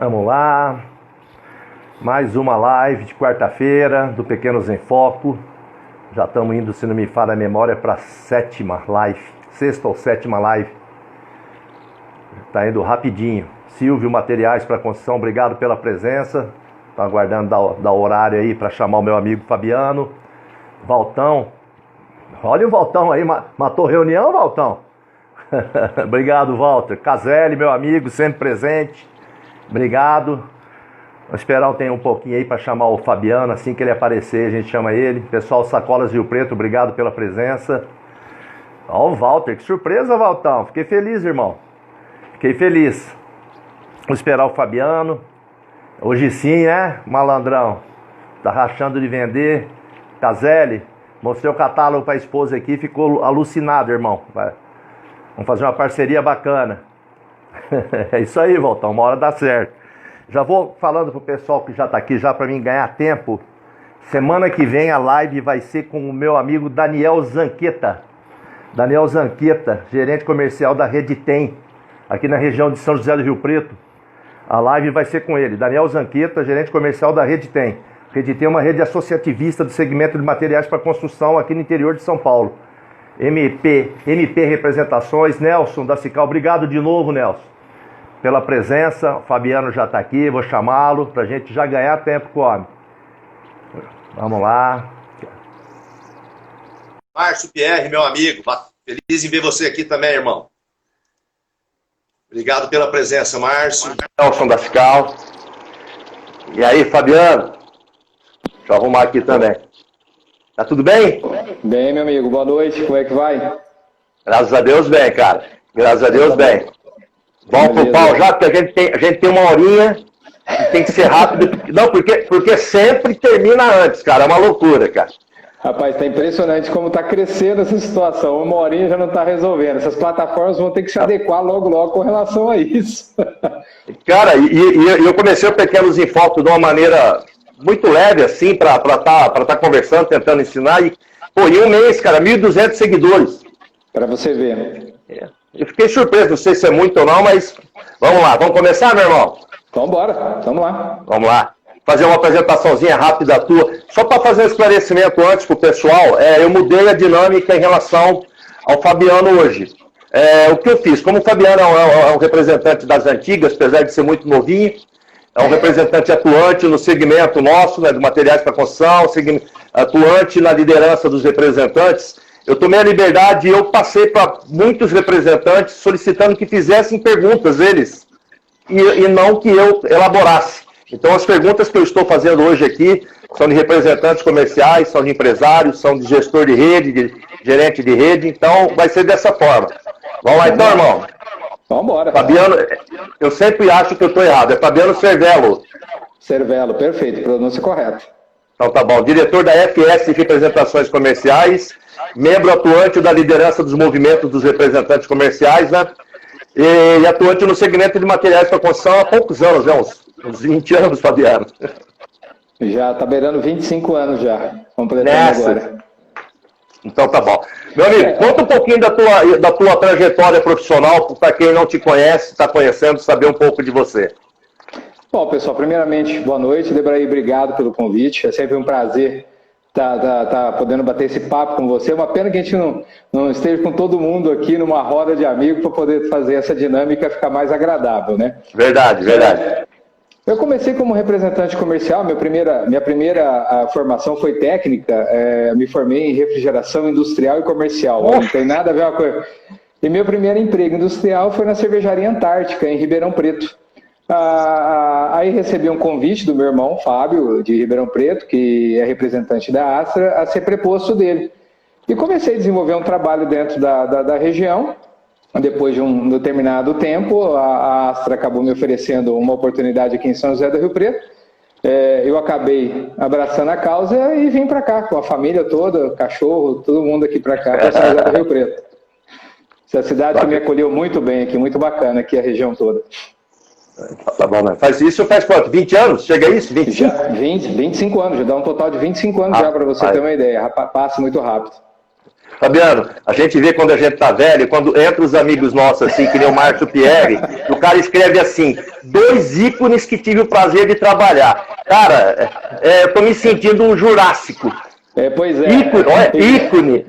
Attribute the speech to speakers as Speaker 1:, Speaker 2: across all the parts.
Speaker 1: Vamos lá. Mais uma live de quarta-feira do Pequenos em Foco. Já estamos indo, se não me falha a memória, para a sétima live. Sexta ou sétima live. Está indo rapidinho. Silvio, materiais para construção, obrigado pela presença. Estou aguardando dar horário aí para chamar o meu amigo Fabiano. Valtão. Olha o Valtão aí, matou reunião, Valtão? Obrigado, Walter. Caselli, meu amigo, sempre presente. Obrigado. Vou esperar um pouquinho aí para chamar o Fabiano. Assim que ele aparecer, a gente chama ele. Pessoal, Sacolas Rio Preto, obrigado pela presença. Ó, o Walter, que surpresa, Valtão. Fiquei feliz, irmão. Fiquei feliz. Vou esperar o Fabiano. Hoje sim, malandrão? Tá rachando de vender. Caselli, mostrei o catálogo para a esposa aqui. Ficou alucinado, irmão. Vamos fazer uma parceria bacana. É isso aí, Valtão, uma hora dá certo. Já vou falando pro pessoal que já tá aqui, já para mim ganhar tempo. Semana que vem a live vai ser com o meu amigo Daniel Zanqueta. Daniel Zanqueta, gerente comercial da Rede Tem, aqui na região de São José do Rio Preto. A live vai ser com ele, Daniel Zanqueta, gerente comercial da Rede Tem. Rede Tem é uma rede associativista do segmento de materiais para construção aqui no interior de São Paulo. MP Representações, Nelson da Cical, obrigado de novo, Nelson, pela presença. O Fabiano já está aqui, vou chamá-lo para a gente já ganhar tempo com o homem. Vamos lá.
Speaker 2: Márcio Pierre, meu amigo, feliz em ver você aqui também, irmão. Obrigado pela presença, Márcio.
Speaker 1: Nelson da Cical. E aí, Fabiano? Deixa eu arrumar aqui também. Tá tudo bem?
Speaker 3: Bem, meu amigo. Boa noite. Como é que vai?
Speaker 1: Graças a Deus, bem, cara. Graças a Deus, bem. Vamos pro pau já, porque a gente tem uma horinha e tem que ser rápido. Não, porque sempre termina antes, cara. É uma loucura, cara.
Speaker 3: Rapaz, tá impressionante como tá crescendo essa situação. Uma horinha já não tá resolvendo. Essas plataformas vão ter que se adequar logo com relação a isso.
Speaker 1: Cara, e eu comecei o Pequenos em Foco de uma maneira muito leve, assim, para tá conversando, tentando ensinar. E, pô, em um mês, cara, 1.200 seguidores.
Speaker 3: Para você ver.
Speaker 1: Eu fiquei surpreso, não sei se é muito ou não, mas vamos lá. Vamos começar, meu irmão?
Speaker 3: Vamos embora, vamos lá.
Speaker 1: Vamos lá. Fazer uma apresentaçãozinha rápida tua. Só para fazer um esclarecimento antes pro pessoal, eu mudei a dinâmica em relação ao Fabiano hoje. O que eu fiz? Como o Fabiano é um representante das antigas, apesar de ser muito novinho, é um representante atuante no segmento nosso, né, de materiais para construção, atuante na liderança dos representantes. Eu tomei a liberdade e eu passei para muitos representantes solicitando que fizessem perguntas, eles, e não que eu elaborasse. Então, as perguntas que eu estou fazendo hoje aqui são de representantes comerciais, são de empresários, são de gestor de rede, de gerente de rede, então vai ser dessa forma. Vamos lá então, irmão?
Speaker 3: Vamos embora.
Speaker 1: Fabiano, eu sempre acho que eu estou errado, é Fabiano Cervello.
Speaker 3: Cervello, perfeito, pronúncia correta.
Speaker 1: Então tá bom, diretor da FS Representações Comerciais, membro atuante da liderança dos movimentos dos representantes comerciais, né? E atuante no segmento de materiais para construção há poucos anos, né? Uns 20 anos, Fabiano.
Speaker 3: Já tá beirando 25 anos já, completando agora.
Speaker 1: Então tá bom. Meu amigo, conta um pouquinho da tua trajetória profissional, para quem não te conhece, está conhecendo, saber um pouco de você.
Speaker 3: Bom, pessoal, primeiramente, boa noite. Debraí, obrigado pelo convite. É sempre um prazer tá podendo bater esse papo com você. Uma pena que a gente não esteja com todo mundo aqui numa roda de amigos para poder fazer essa dinâmica ficar mais agradável, né?
Speaker 1: Verdade.
Speaker 3: Eu comecei como representante comercial. Minha primeira formação foi técnica. Me formei em refrigeração industrial e comercial. Não tem nada a ver com uma coisa. E meu primeiro emprego industrial foi na cervejaria Antártica, em Ribeirão Preto. Aí recebi um convite do meu irmão, Fábio, de Ribeirão Preto, que é representante da Astra, a ser preposto dele. E comecei a desenvolver um trabalho dentro da região. Depois de um determinado tempo, a Astra acabou me oferecendo uma oportunidade aqui em São José do Rio Preto. Eu acabei abraçando a causa e vim para cá, com a família toda, cachorro, todo mundo aqui para cá, para São José do Rio Preto. Essa cidade que me acolheu muito bem aqui, muito bacana aqui a região toda.
Speaker 1: Tá bom, né? Faz isso faz quanto? 20 anos? Chega a isso? 25?
Speaker 3: Já, 25 anos, já dá um total de 25 anos já, para você ter uma ideia. Passa muito rápido.
Speaker 1: Fabiano, a gente vê quando a gente tá velho, quando entra os amigos nossos, assim, que nem o Márcio Pierre, o cara escreve assim, 2 ícones que tive o prazer de trabalhar. Cara, eu tô me sentindo um jurássico.
Speaker 3: Pois é.
Speaker 1: Ícone, olha, ícone.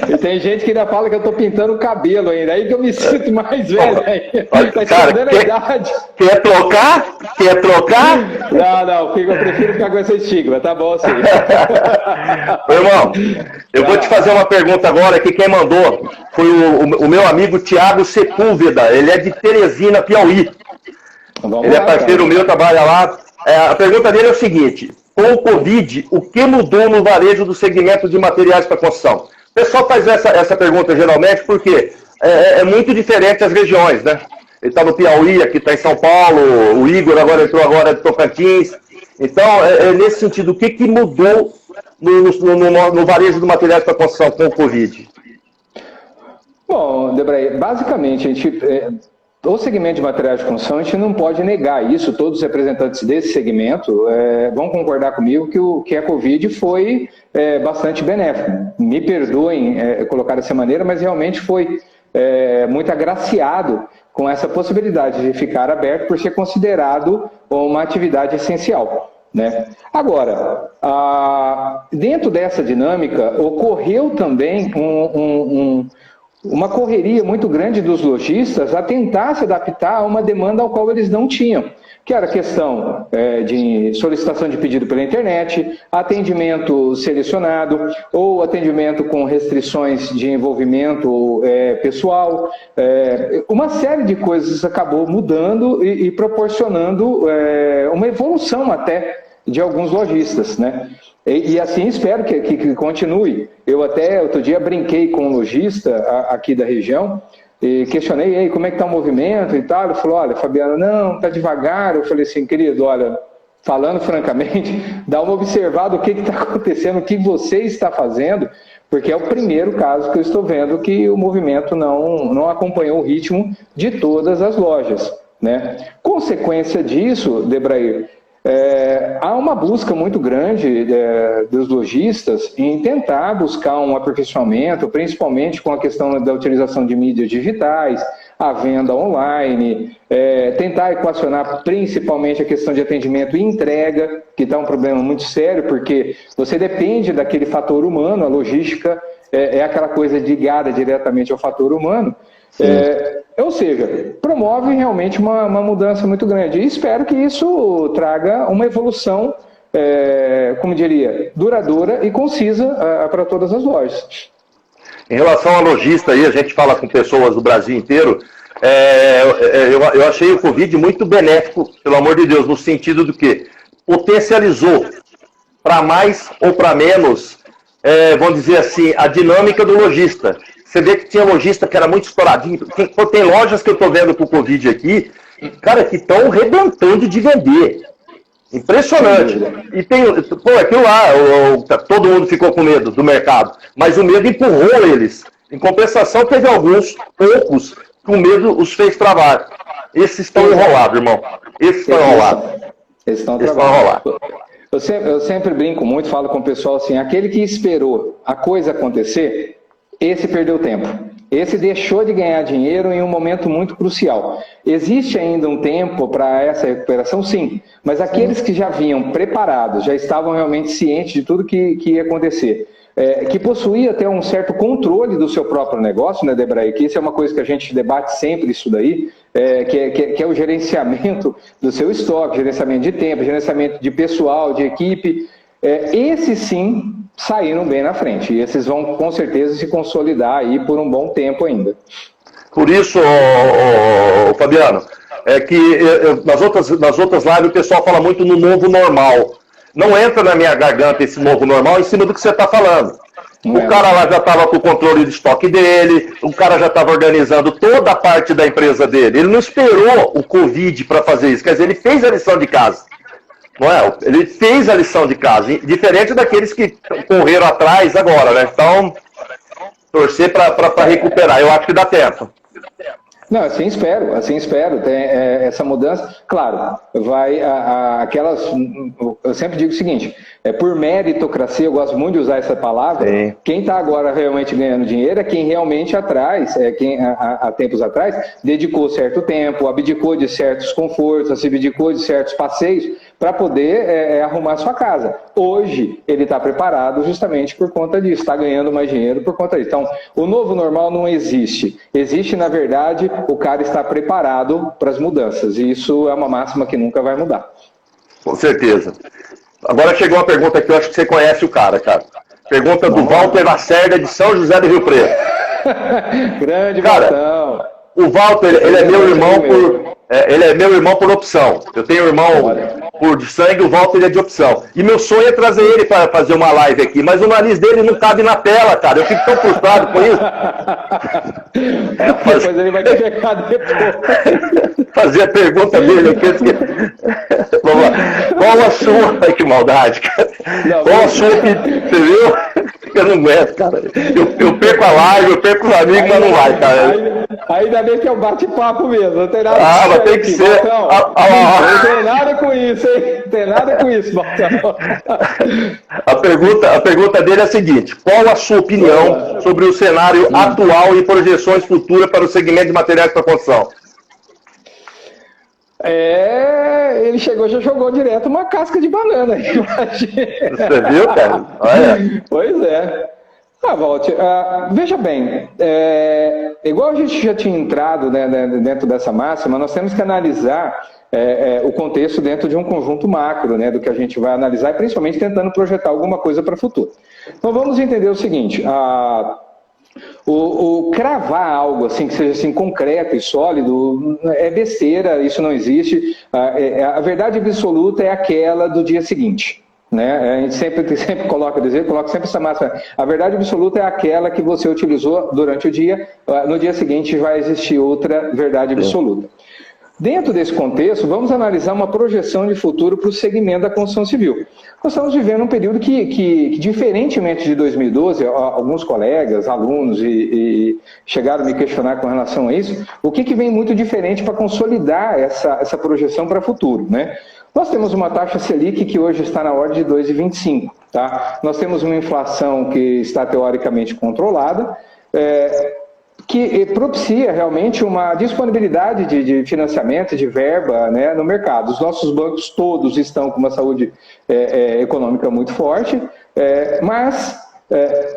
Speaker 3: E tem gente que ainda fala que eu tô pintando o cabelo ainda, aí que eu me sinto mais velho ainda. Tá escondendo a idade.
Speaker 1: Quer trocar? Quer trocar?
Speaker 3: Não, eu prefiro ficar com essa estigma, tá bom assim.
Speaker 1: Irmão, eu vou te fazer uma pergunta agora, que quem mandou foi o meu amigo Thiago Sepúlveda, ele é de Teresina, Piauí. Ele é parceiro meu, trabalha lá. A pergunta dele é o seguinte: com o Covid, o que mudou no varejo do segmento de materiais para construção? O pessoal faz essa pergunta geralmente porque é muito diferente as regiões, né? Ele está no Piauí, aqui está em São Paulo, o Igor entrou agora de Tocantins. Então, nesse sentido, o que mudou no varejo do materiais para construção com o Covid?
Speaker 3: Bom, Debray, basicamente, o segmento de materiais de construção, a gente não pode negar isso, todos os representantes desse segmento vão concordar comigo que a Covid foi bastante benéfico. Me perdoem colocar dessa maneira, mas realmente foi muito agraciado com essa possibilidade de ficar aberto por ser considerado uma atividade essencial, né? Agora, dentro dessa dinâmica, ocorreu também uma correria muito grande dos lojistas a tentar se adaptar a uma demanda ao qual eles não tinham, que era a questão de solicitação de pedido pela internet, atendimento selecionado ou atendimento com restrições de envolvimento pessoal. Uma série de coisas acabou mudando e proporcionando uma evolução até de alguns lojistas, né? E assim espero que continue. Eu até outro dia brinquei com um lojista aqui da região e questionei aí como é que está o movimento e tal. Ele falou: olha, Fabiano, não, está devagar. Eu falei assim: querido, olha, falando francamente, dá uma observada o que está acontecendo, o que você está fazendo, porque é o primeiro caso que eu estou vendo que o movimento não acompanhou o ritmo de todas as lojas, né? Consequência disso, Debrair, há uma busca muito grande dos lojistas em tentar buscar um aperfeiçoamento, principalmente com a questão da utilização de mídias digitais, a venda online, tentar equacionar principalmente a questão de atendimento e entrega, que está um problema muito sério, porque você depende daquele fator humano, a logística é aquela coisa ligada diretamente ao fator humano. Ou seja, promove realmente uma mudança muito grande. E espero que isso traga uma evolução, como diria, duradoura e concisa para todas as lojas.
Speaker 1: Em relação a lojista aí, a gente fala com pessoas do Brasil inteiro, eu achei o Covid muito benéfico, pelo amor de Deus, no sentido do que potencializou para mais ou para menos, vamos dizer assim, a dinâmica do lojista. Você vê que tinha lojista que era muito estouradinho. Tem lojas que eu estou vendo com o Covid aqui, cara, que estão rebentando de vender. Impressionante. E tem, aquilo lá, todo mundo ficou com medo do mercado, mas o medo empurrou eles. Em compensação, teve poucos, que o medo os fez travar. Esses estão enrolados, irmão. Esses estão enrolados.
Speaker 3: Eles estão enrolados. Eu sempre brinco muito, falo com o pessoal assim, aquele que esperou a coisa acontecer, esse perdeu tempo. Esse deixou de ganhar dinheiro em um momento muito crucial. Existe ainda um tempo para essa recuperação? Sim. Mas aqueles que já vinham preparados, já estavam realmente cientes de tudo que ia acontecer, que possuía até um certo controle do seu próprio negócio, né, Debraí? Que isso é uma coisa que a gente debate sempre, isso daí, que é o gerenciamento do seu estoque, gerenciamento de tempo, gerenciamento de pessoal, de equipe. Esses sim saíram bem na frente. E esses vão com certeza se consolidar aí por um bom tempo ainda.
Speaker 1: Por isso, Fabiano, que nas outras lives o pessoal fala muito no novo normal. Não entra na minha garganta esse novo normal em cima do que você está falando. O cara lá já estava com o controle de estoque dele, o cara já estava organizando toda a parte da empresa dele. Ele não esperou o Covid para fazer isso. Quer dizer, ele fez a lição de casa. Não é? Ele fez a lição de casa, diferente daqueles que correram atrás agora, né? Então, torcer para recuperar, eu acho que dá tempo.
Speaker 3: Não, assim espero. Tem, essa mudança, claro, vai aquelas. Eu sempre digo o seguinte: por meritocracia, eu gosto muito de usar essa palavra. Sim. Quem está agora realmente ganhando dinheiro é quem realmente atrás, quem há tempos atrás, dedicou certo tempo, abdicou de certos confortos, abdicou de certos passeios para poder arrumar sua casa. Hoje, ele está preparado justamente por conta disso, está ganhando mais dinheiro por conta disso. Então, o novo normal não existe. Existe, na verdade, o cara está preparado para as mudanças. E isso é uma máxima que nunca vai mudar.
Speaker 1: Com certeza. Agora chegou uma pergunta que eu acho que você conhece o cara. Pergunta do Walter Lacerda, de São José do Rio Preto.
Speaker 3: Grande Valtão.
Speaker 1: O Walter, ele é meu irmão ele é meu irmão por opção. Eu tenho um irmão por sangue, o Walter é de opção. E meu sonho é trazer ele para fazer uma live aqui, mas o nariz dele não cabe na tela, cara. Eu fico tão frustrado com isso.
Speaker 3: Depois ele vai te pegar depois.
Speaker 1: Fazer a pergunta dele aqui. Vamos lá. Qual a sua... Ai, que maldade, cara. Qual a sua... Você viu? Eu não aguento, cara. Eu perco a live, eu perco os amigos, mas não vai, cara.
Speaker 3: Ainda bem que é um bate-papo mesmo. Não tem nada
Speaker 1: mas tem que ser.
Speaker 3: Não tem nada com isso, hein? Não tem nada com isso, Baltão.
Speaker 1: A pergunta dele é a seguinte: qual a sua opinião sobre o cenário atual e projeções futuras para o segmento de materiais para construção?
Speaker 3: Ele já jogou direto uma casca de banana.
Speaker 1: Você viu, cara? Olha.
Speaker 3: Pois é. Walter, veja bem, igual a gente já tinha entrado, né, dentro dessa máxima, nós temos que analisar o contexto dentro de um conjunto macro, né, do que a gente vai analisar, e principalmente tentando projetar alguma coisa para o futuro. Então vamos entender o seguinte: o cravar algo assim que seja assim concreto e sólido é besteira, isso não existe. A verdade absoluta é aquela do dia seguinte, né? A gente sempre coloca sempre essa máxima: a verdade absoluta é aquela que você utilizou durante o dia, no dia seguinte vai existir outra verdade absoluta. Dentro desse contexto, vamos analisar uma projeção de futuro para o segmento da construção civil. Nós estamos vivendo um período que diferentemente de 2012, alguns colegas, alunos, chegaram a me questionar com relação a isso, o que vem muito diferente para consolidar essa projeção para o futuro, né? Nós temos uma taxa Selic que hoje está na ordem de 2,25, tá? Nós temos uma inflação que está teoricamente controlada, que propicia realmente uma disponibilidade de financiamento, de verba, né, no mercado. Os nossos bancos todos estão com uma saúde econômica muito forte, mas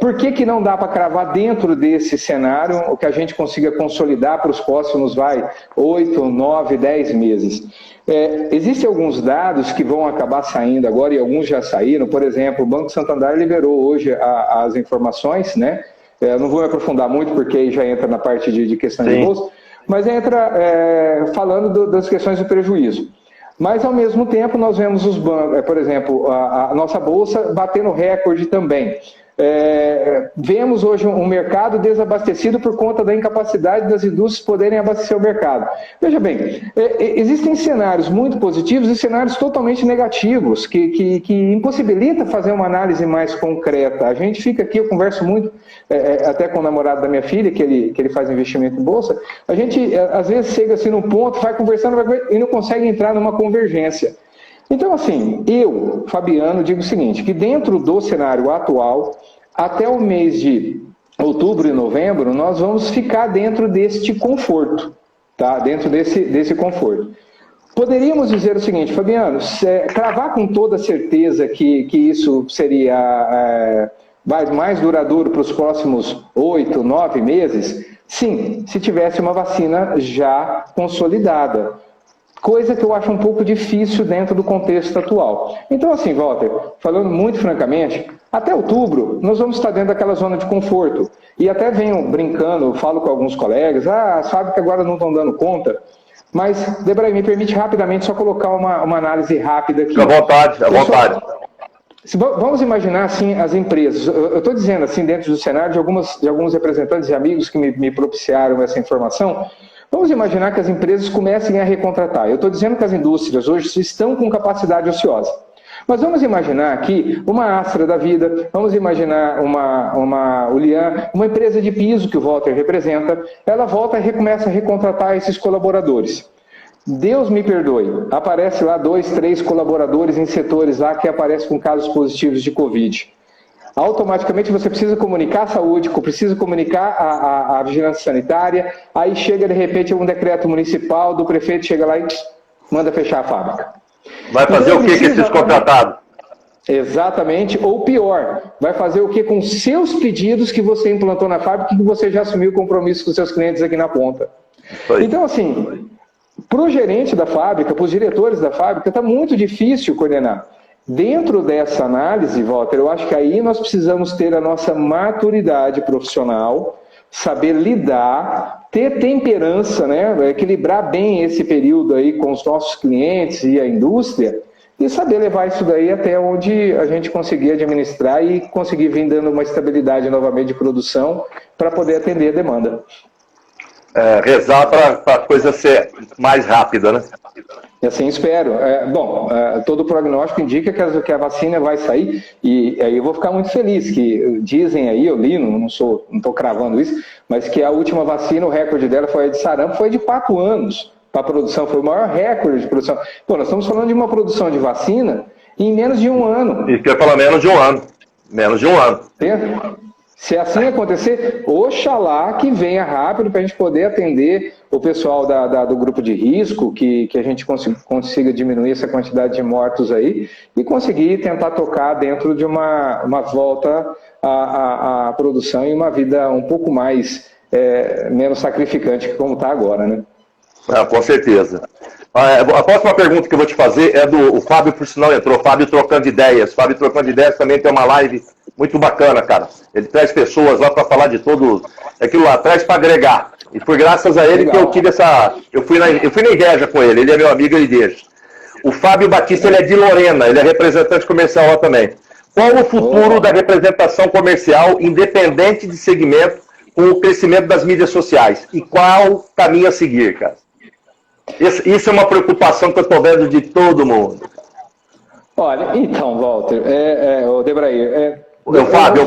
Speaker 3: por que não dá para cravar dentro desse cenário o que a gente consiga consolidar para os próximos 8, 9, 10 meses? Existem alguns dados que vão acabar saindo agora, e alguns já saíram. Por exemplo, o Banco Santander liberou hoje as informações, né? Não vou me aprofundar muito, porque aí já entra na parte de questões de bolsa, mas entra falando das questões do prejuízo. Mas, ao mesmo tempo, nós vemos os bancos, por exemplo, a nossa bolsa batendo recorde também. Vemos hoje um mercado desabastecido por conta da incapacidade das indústrias poderem abastecer o mercado. Veja bem, existem cenários muito positivos e cenários totalmente negativos, que impossibilita fazer uma análise mais concreta. A gente fica aqui, eu converso muito, até com o namorado da minha filha, que ele faz investimento em bolsa, a gente às vezes chega assim num ponto, vai conversando e não consegue entrar numa convergência. Então, assim, eu, Fabiano, digo o seguinte, que dentro do cenário atual, até o mês de outubro e novembro, nós vamos ficar dentro deste conforto, tá? Dentro desse conforto. Poderíamos dizer o seguinte, Fabiano, cravar com toda certeza que isso seria mais duradouro para os próximos 8, 9 meses? Sim, se tivesse uma vacina já consolidada. Coisa que eu acho um pouco difícil dentro do contexto atual. Então, assim, Walter, falando muito francamente, até outubro nós vamos estar dentro daquela zona de conforto. E até venho brincando, falo com alguns colegas, as fábricas agora não estão dando conta. Mas, Debray, me permite rapidamente só colocar uma análise rápida aqui.
Speaker 1: À vontade, à vontade.
Speaker 3: Vamos imaginar, assim, as empresas. Eu estou dizendo, assim, dentro do cenário de alguns representantes e amigos que me propiciaram essa informação. Vamos imaginar que as empresas comecem a recontratar. Eu estou dizendo que as indústrias hoje estão com capacidade ociosa. Mas vamos imaginar aqui uma Astra da vida, vamos imaginar uma Ulian, uma empresa de piso que o Walter representa, ela volta e começa a recontratar esses colaboradores. Deus me perdoe, aparece lá 2, 3 colaboradores em setores lá que aparecem com casos positivos de Covid. Automaticamente você precisa comunicar a saúde, precisa comunicar a vigilância sanitária, aí chega de repente um decreto municipal do prefeito, chega lá e manda fechar a fábrica.
Speaker 1: Vai fazer o que com esses contratados? Exatamente,
Speaker 3: ou pior, vai fazer o que com seus pedidos que você implantou na fábrica e que você já assumiu o compromisso com seus clientes aqui na ponta. Então assim, para o gerente da fábrica, para os diretores da fábrica, está muito difícil coordenar. Dentro dessa análise, Walter, eu acho que aí nós precisamos ter a nossa maturidade profissional, saber lidar, ter temperança, né? Equilibrar bem esse período aí com os nossos clientes e a indústria e saber levar isso daí até onde a gente conseguir administrar e conseguir vir dando uma estabilidade novamente de produção para poder atender a demanda.
Speaker 1: Rezar para a coisa ser mais rápida, né?
Speaker 3: E assim espero. Todo o prognóstico indica que a vacina vai sair e aí eu vou ficar muito feliz, que dizem aí, eu li, não estou cravando isso, mas que a última vacina, o recorde dela foi a de sarampo, foi de 4 anos para a produção, foi o maior recorde de produção. Pô, nós estamos falando de uma produção de vacina em menos de 1 ano.
Speaker 1: E que é pelo menos de 1 ano. Menos de 1 ano.
Speaker 3: Se assim acontecer, oxalá que venha rápido para a gente poder atender o pessoal do grupo de risco, que a gente consiga diminuir essa quantidade de mortos aí e conseguir tentar tocar dentro de uma volta à produção e uma vida um pouco mais, menos sacrificante que como está agora, né?
Speaker 1: Com certeza. A próxima pergunta que eu vou te fazer é o Fábio, por sinal entrou, Fábio Trocando Ideias. Fábio Trocando Ideias também tem uma live muito bacana, cara. Ele traz pessoas lá para falar de todo aquilo lá, traz para agregar. E foi graças a ele que eu tive essa... Eu fui na igreja com ele é meu amigo, ele deixa. O Fábio Batista, ele é de Lorena, ele é representante comercial lá também. Qual o futuro da representação comercial, independente de segmento, com o crescimento das mídias sociais? E qual caminho a seguir, cara? Isso é uma preocupação que eu estou vendo de todo mundo.
Speaker 3: Olha, então, Walter, o Debrair...
Speaker 1: O Fábio.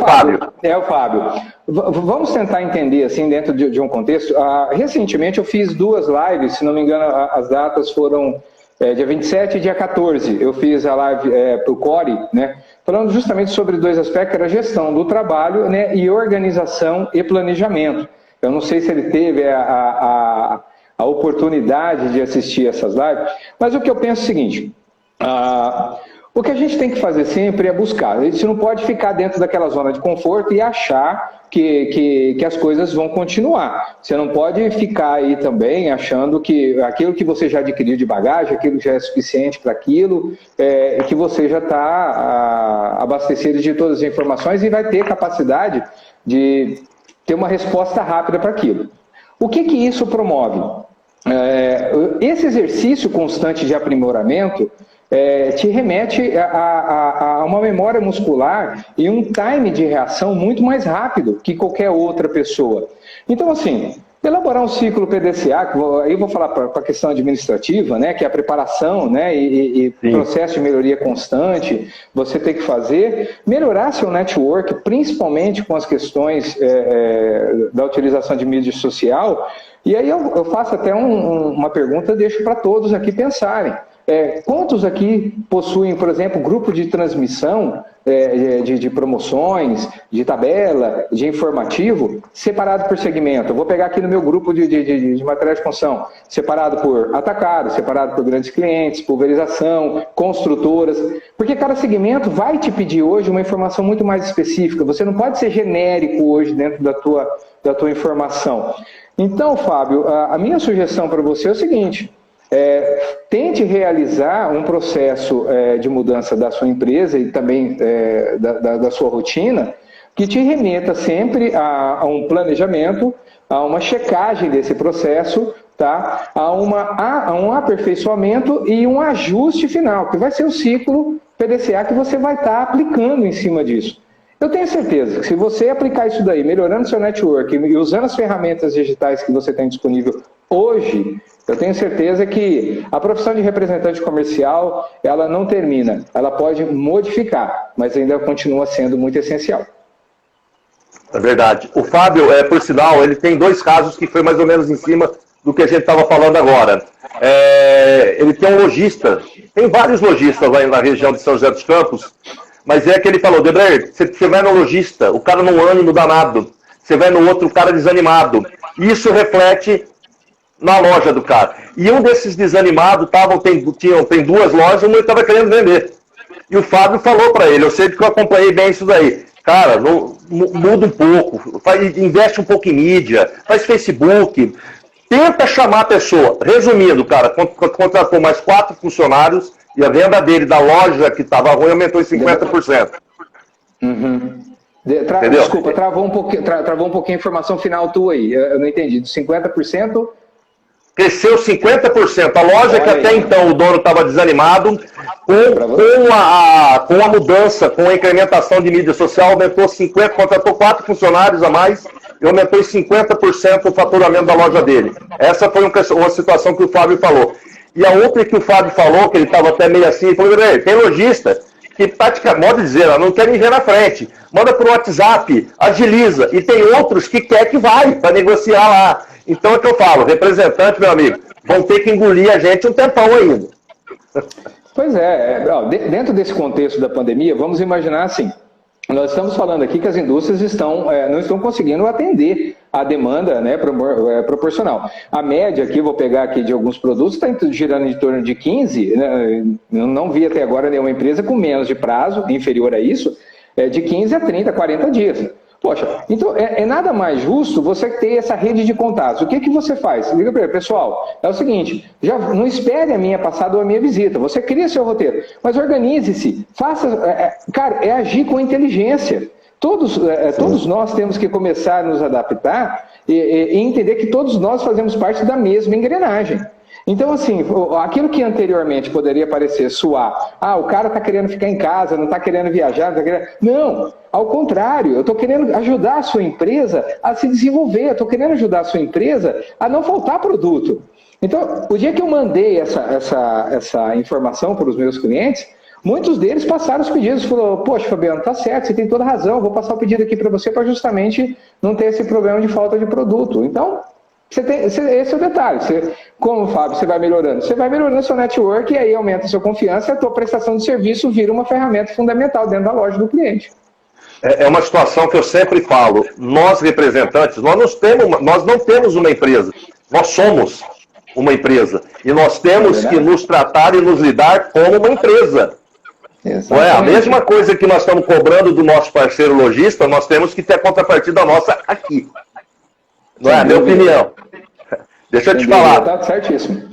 Speaker 3: É o Fábio. Vamos tentar entender, assim, dentro de um contexto. Recentemente eu fiz 2 lives, se não me engano, as datas foram dia 27 e dia 14. Eu fiz a live para o Core, né, falando justamente sobre 2 aspectos, que era a gestão do trabalho, né, e organização e planejamento. Eu não sei se ele teve a oportunidade de assistir essas lives, mas o que eu penso é o seguinte... O que a gente tem que fazer sempre é buscar. A gente não pode ficar dentro daquela zona de conforto e achar que as coisas vão continuar. Você não pode ficar aí também achando que aquilo que você já adquiriu de bagagem, aquilo já é suficiente para aquilo, que você já está abastecido de todas as informações e vai ter capacidade de ter uma resposta rápida para aquilo. O que isso promove? Esse exercício constante de aprimoramento te remete a uma memória muscular e um time de reação muito mais rápido que qualquer outra pessoa. Então, assim, elaborar um ciclo PDCA, aí eu vou falar para a questão administrativa, né, que é a preparação, né, e processo de melhoria constante, você tem que fazer, melhorar seu network, principalmente com as questões da utilização de mídia social. E aí eu faço até uma pergunta, deixo para todos aqui pensarem. Quantos aqui possuem, por exemplo, grupo de transmissão de promoções, de tabela, de informativo, separado por segmento? Eu vou pegar aqui no meu grupo de materiais de construção, separado por atacado, separado por grandes clientes, pulverização, construtoras, porque cada segmento vai te pedir hoje uma informação muito mais específica. Você não pode ser genérico hoje dentro da tua informação. Então, Fábio, a minha sugestão para você é o seguinte... tente realizar um processo de mudança da sua empresa e também da sua rotina, que te remeta sempre a um planejamento, a uma checagem desse processo, tá? a um aperfeiçoamento e um ajuste final, que vai ser o ciclo PDCA que você vai estar aplicando em cima disso. Eu tenho certeza que se você aplicar isso daí, melhorando seu network e usando as ferramentas digitais que você tem disponível hoje, eu tenho certeza que a profissão de representante comercial, ela não termina, ela pode modificar, mas ainda continua sendo muito essencial.
Speaker 1: É verdade. O Fábio, por sinal, ele tem 2 casos que foi mais ou menos em cima do que a gente estava falando agora. Ele tem um lojista, tem vários lojistas lá na região de São José dos Campos, mas é que ele falou, Debraer, você vai no lojista, o cara num ânimo danado, você vai no outro, o cara desanimado. Isso reflete na loja do cara. E um desses desanimados tem 2 lojas, uma ele estava querendo vender. E o Fábio falou para ele, eu sei que eu acompanhei bem isso daí. Cara, muda um pouco, investe um pouco em mídia, faz Facebook, tenta chamar a pessoa. Resumindo, cara, contratou mais 4 funcionários e a venda dele da loja que estava ruim aumentou em 50%.
Speaker 3: Uhum.
Speaker 1: Entendeu?
Speaker 3: Desculpa, travou um pouquinho a informação final tua aí, eu não entendi. De 50%?
Speaker 1: Cresceu 50%. A loja que até então o dono estava desanimado, com a mudança, com a incrementação de mídia social, aumentou 50%, contratou 4 funcionários a mais e aumentou em 50% o faturamento da loja dele. Essa foi uma situação que o Fábio falou. E a outra que o Fábio falou, que ele estava até meio assim, ele falou, tem lojista que praticamente, modo de dizer, ela não quer me ver na frente, manda por WhatsApp, agiliza, e tem outros que quer que vai para negociar lá. Então é que eu falo, representante, meu amigo, vão ter que engolir a gente um tempão ainda.
Speaker 3: Pois dentro desse contexto da pandemia, vamos imaginar assim, nós estamos falando aqui que as indústrias não estão conseguindo atender a demanda, né, proporcional. A média aqui, vou pegar aqui de alguns produtos, está girando em torno de 15, né, eu não vi até agora nenhuma empresa com menos de prazo, inferior a isso, de 15 a 30, 40 dias. Poxa, então é nada mais justo você ter essa rede de contatos. O que você faz? Liga para ele, pessoal, é o seguinte, já não espere a minha passada ou a minha visita, você cria seu roteiro, mas organize-se, faça, cara, é agir com inteligência. Todos nós temos que começar a nos adaptar e entender que todos nós fazemos parte da mesma engrenagem. Então, assim, aquilo que anteriormente poderia parecer suar, o cara está querendo ficar em casa, não está querendo viajar, não, ao contrário, eu estou querendo ajudar a sua empresa a se desenvolver, eu estou querendo ajudar a sua empresa a não faltar produto. Então, o dia que eu mandei essa informação para os meus clientes, muitos deles passaram os pedidos, falaram, poxa, Fabiano, tá certo, você tem toda razão, vou passar o pedido aqui para você para justamente não ter esse problema de falta de produto. Então, esse é o detalhe. Como, Fábio, você vai melhorando? Você vai melhorando seu network e aí aumenta a sua confiança e a tua prestação de serviço vira uma ferramenta fundamental dentro da loja do cliente.
Speaker 1: É uma situação que eu sempre falo. Nós, representantes, nós não temos uma empresa. Nós somos uma empresa. E nós temos que nos tratar e nos lidar como uma empresa. Exatamente. Não é a mesma coisa que nós estamos cobrando do nosso parceiro lojista, nós temos que ter a contrapartida nossa aqui. Não é a minha opinião. Deixa eu te falar.
Speaker 3: Tá certíssimo.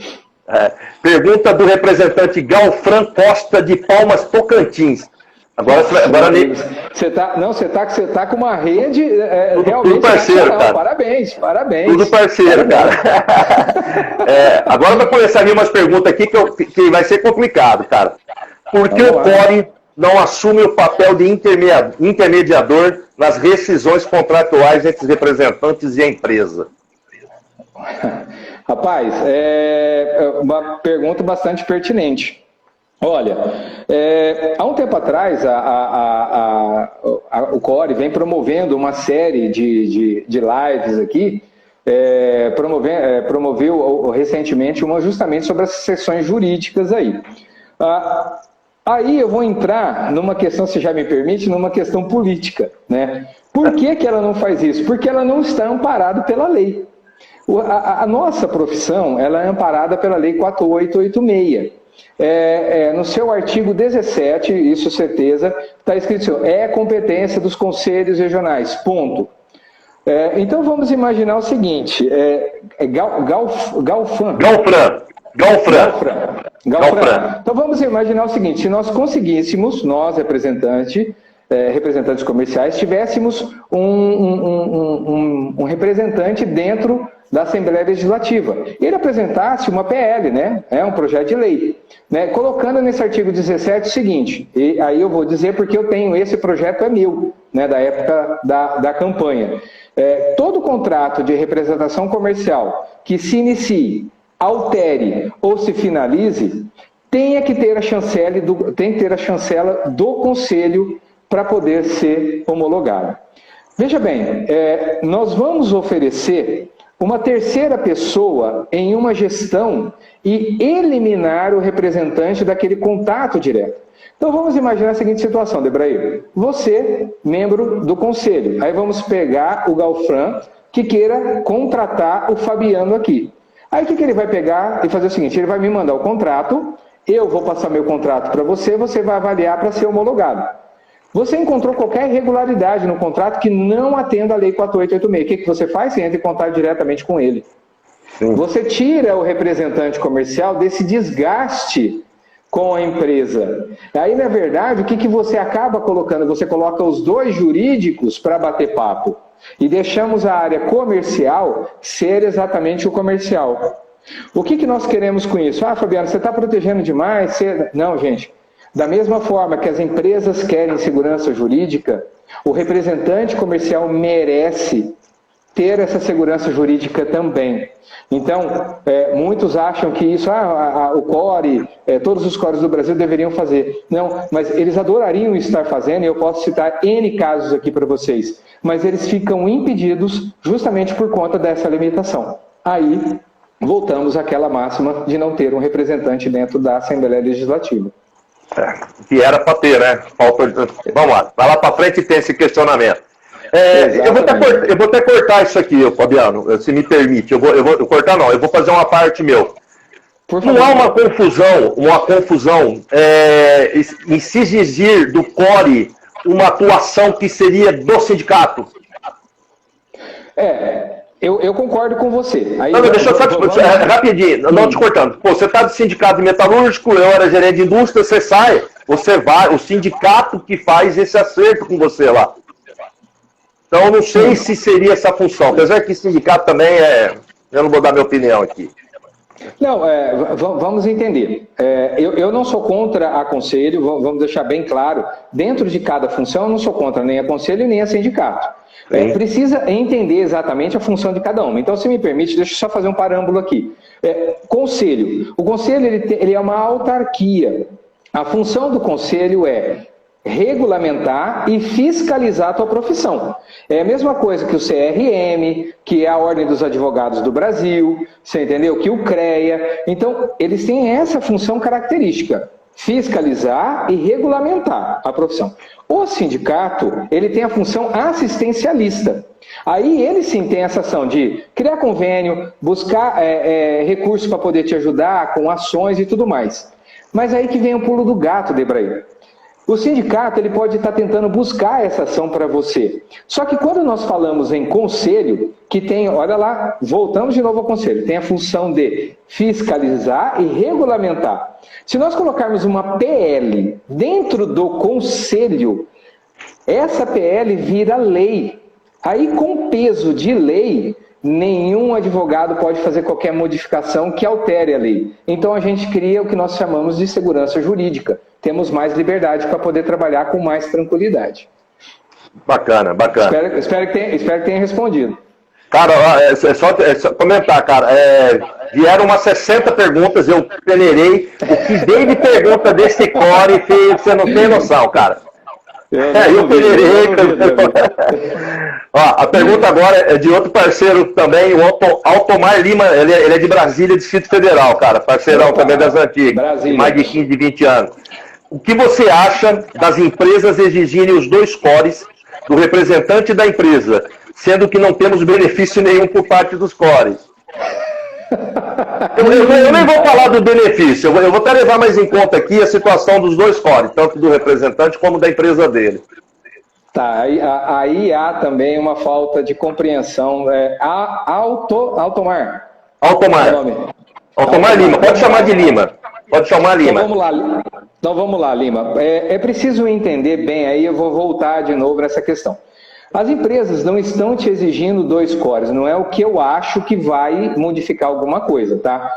Speaker 1: Pergunta do representante Galfran Costa de Palmas, Tocantins. Agora
Speaker 3: você tá com uma rede realmente.
Speaker 1: Tudo parceiro, cara.
Speaker 3: Parabéns.
Speaker 1: Tudo parceiro, cara. Agora vai começar a vir umas perguntas aqui que vai ser complicado, cara. Por que o Core não assume o papel de intermediador nas rescisões contratuais entre os representantes e a empresa?
Speaker 3: Rapaz, é uma pergunta bastante pertinente. Olha, há um tempo atrás, o Core vem promovendo uma série de lives aqui, promoveu recentemente uma justamente sobre as sessões jurídicas aí. Aí eu vou entrar numa questão, se já me permite, numa questão política, né? Por que ela não faz isso? Porque ela não está amparada pela lei. A nossa profissão, ela é amparada pela Lei 4886. No seu artigo 17, isso certeza, está escrito assim, é competência dos conselhos regionais, ponto. Então vamos imaginar o seguinte, Galfran. Então vamos imaginar o seguinte, se nós conseguíssemos, nós representantes comerciais, tivéssemos um representante dentro da Assembleia Legislativa. Ele apresentasse uma PL, né? Um projeto de lei, né? Colocando nesse artigo 17 o seguinte, e aí eu vou dizer porque eu tenho esse projeto, é meu, né? Da época da campanha. todo contrato de representação comercial que se inicie, altere ou se finalize, tem que ter a chancela do Conselho para poder ser homologado. Veja bem, nós vamos oferecer uma terceira pessoa em uma gestão e eliminar o representante daquele contato direto. Então vamos imaginar a seguinte situação, Debrair. Você, membro do Conselho, aí vamos pegar o Galfran que queira contratar o Fabiano aqui. Aí o que ele vai pegar e fazer o seguinte, ele vai me mandar o contrato, eu vou passar meu contrato para você, você vai avaliar para ser homologado. Você encontrou qualquer irregularidade no contrato que não atenda a Lei 4886. O que você faz? Você entra em contato diretamente com ele. Sim. Você tira o representante comercial desse desgaste com a empresa. Aí, na verdade, o que você acaba colocando? Você coloca os dois jurídicos para bater papo. E deixamos a área comercial ser exatamente o comercial. O que nós queremos com isso? Ah, Fabiano, você está protegendo demais? Não, gente. Da mesma forma que as empresas querem segurança jurídica, o representante comercial merece ter essa segurança jurídica também. Então, muitos acham que isso, o CORE, todos os COREs do Brasil deveriam fazer. Não, mas eles adorariam estar fazendo, e eu posso citar N casos aqui para vocês, mas eles ficam impedidos justamente por conta dessa limitação. Aí, voltamos àquela máxima de não ter um representante dentro da Assembleia Legislativa.
Speaker 1: Que era para ter, né? Vamos lá, vai lá para frente e tem esse questionamento. Eu vou até cortar isso aqui, Fabiano, se me permite. Eu vou cortar, não, eu vou fazer uma parte meu. Não há uma confusão em se exigir do CORE uma atuação que seria do sindicato?
Speaker 3: Eu concordo com você. Aí,
Speaker 1: não, deixa eu só rapidinho, não te cortando. Pô, você está de sindicato metalúrgico, eu era gerente de indústria, você sai, você vai, o sindicato que faz esse acerto com você lá. Então, eu não sei se seria essa função. Apesar que sindicato também eu não vou dar minha opinião aqui.
Speaker 3: Não, vamos entender. Eu não sou contra a conselho, vamos deixar bem claro. Dentro de cada função, eu não sou contra nem a conselho nem a sindicato. Precisa entender exatamente a função de cada uma. Então, se me permite, deixa eu só fazer um parâmbulo aqui. Conselho. O conselho ele é uma autarquia. A função do conselho é regulamentar e fiscalizar a tua profissão. É a mesma coisa que o CRM, que é a Ordem dos Advogados do Brasil, você entendeu? Que o CREA. Então, eles têm essa função característica, fiscalizar e regulamentar a profissão. O sindicato, ele tem a função assistencialista. Aí ele sim tem essa ação de criar convênio, buscar recursos para poder te ajudar com ações e tudo mais. Mas aí que vem o pulo do gato, Debrair. O sindicato ele pode estar tentando buscar essa ação para você. Só que quando nós falamos em conselho, que tem, olha lá, voltamos de novo ao conselho, tem a função de fiscalizar e regulamentar. Se nós colocarmos uma PL dentro do conselho, essa PL vira lei. Aí, com peso de lei, nenhum advogado pode fazer qualquer modificação que altere a lei. Então, a gente cria o que nós chamamos de segurança jurídica. Temos mais liberdade para poder trabalhar com mais tranquilidade.
Speaker 1: Bacana.
Speaker 3: Espero que tenha respondido.
Speaker 1: Cara, é só comentar, cara. Vieram umas 60 perguntas, eu peneirei. O que veio de pergunta desse core, você não tem noção, cara. Eu peneirei. Ó, a pergunta agora é de outro parceiro também, o Altomar Lima, ele é de Brasília, Distrito Federal, cara. Parceirão também das antigas, Brasília. Mais de 15, 20 anos. O que você acha das empresas exigirem os dois cores do representante da empresa, sendo que não temos benefício nenhum por parte dos cores? Eu nem vou falar do benefício, eu vou até levar mais em conta aqui a situação dos dois cores, tanto do representante como da empresa dele.
Speaker 3: Tá, aí há também uma falta de compreensão. Altomar
Speaker 1: Lima, pode chamar de Lima. Pode chamar Lima.
Speaker 3: Então vamos lá, Lima. É preciso entender bem, aí eu vou voltar de novo nessa questão. As empresas não estão te exigindo 2 cores, não é o que eu acho que vai modificar alguma coisa, tá?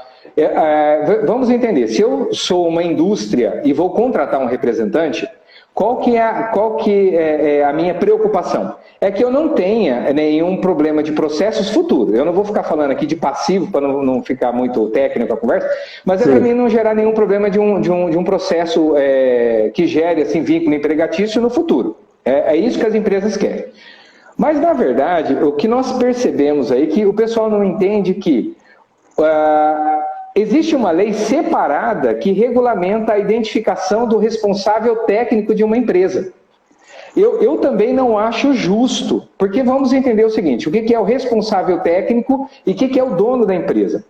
Speaker 3: Vamos entender, se eu sou uma indústria e vou contratar um representante, Qual que é a minha preocupação? É que eu não tenha nenhum problema de processos futuros. Eu não vou ficar falando aqui de passivo, para não ficar muito técnico a conversa, mas é para mim não gerar nenhum problema de um processo que gere assim, vínculo empregatício no futuro. É isso que as empresas querem. Mas, na verdade, o que nós percebemos aí é que o pessoal não entende que existe uma lei separada que regulamenta a identificação do responsável técnico de uma empresa. Eu também não acho justo, porque vamos entender o seguinte, o que é o responsável técnico e o que é o dono da empresa.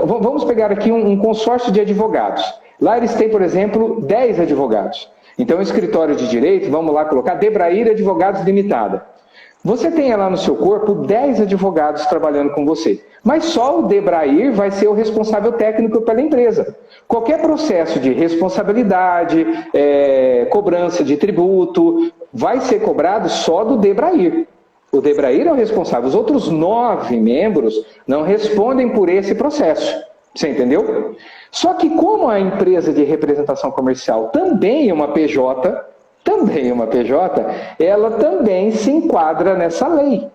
Speaker 3: Vamos pegar aqui um consórcio de advogados. Lá eles têm, por exemplo, 10 advogados. Então, o escritório de direito, vamos lá colocar, Debrair Advogados Limitada. Você tem lá no seu corpo 10 advogados trabalhando com você, mas só o Debrair vai ser o responsável técnico pela empresa. Qualquer processo de responsabilidade, cobrança de tributo, vai ser cobrado só do Debrair. O Debrair é o responsável. Os outros 9 membros não respondem por esse processo. Você entendeu? Só que como a empresa de representação comercial também é uma PJ, ela também se enquadra nessa lei.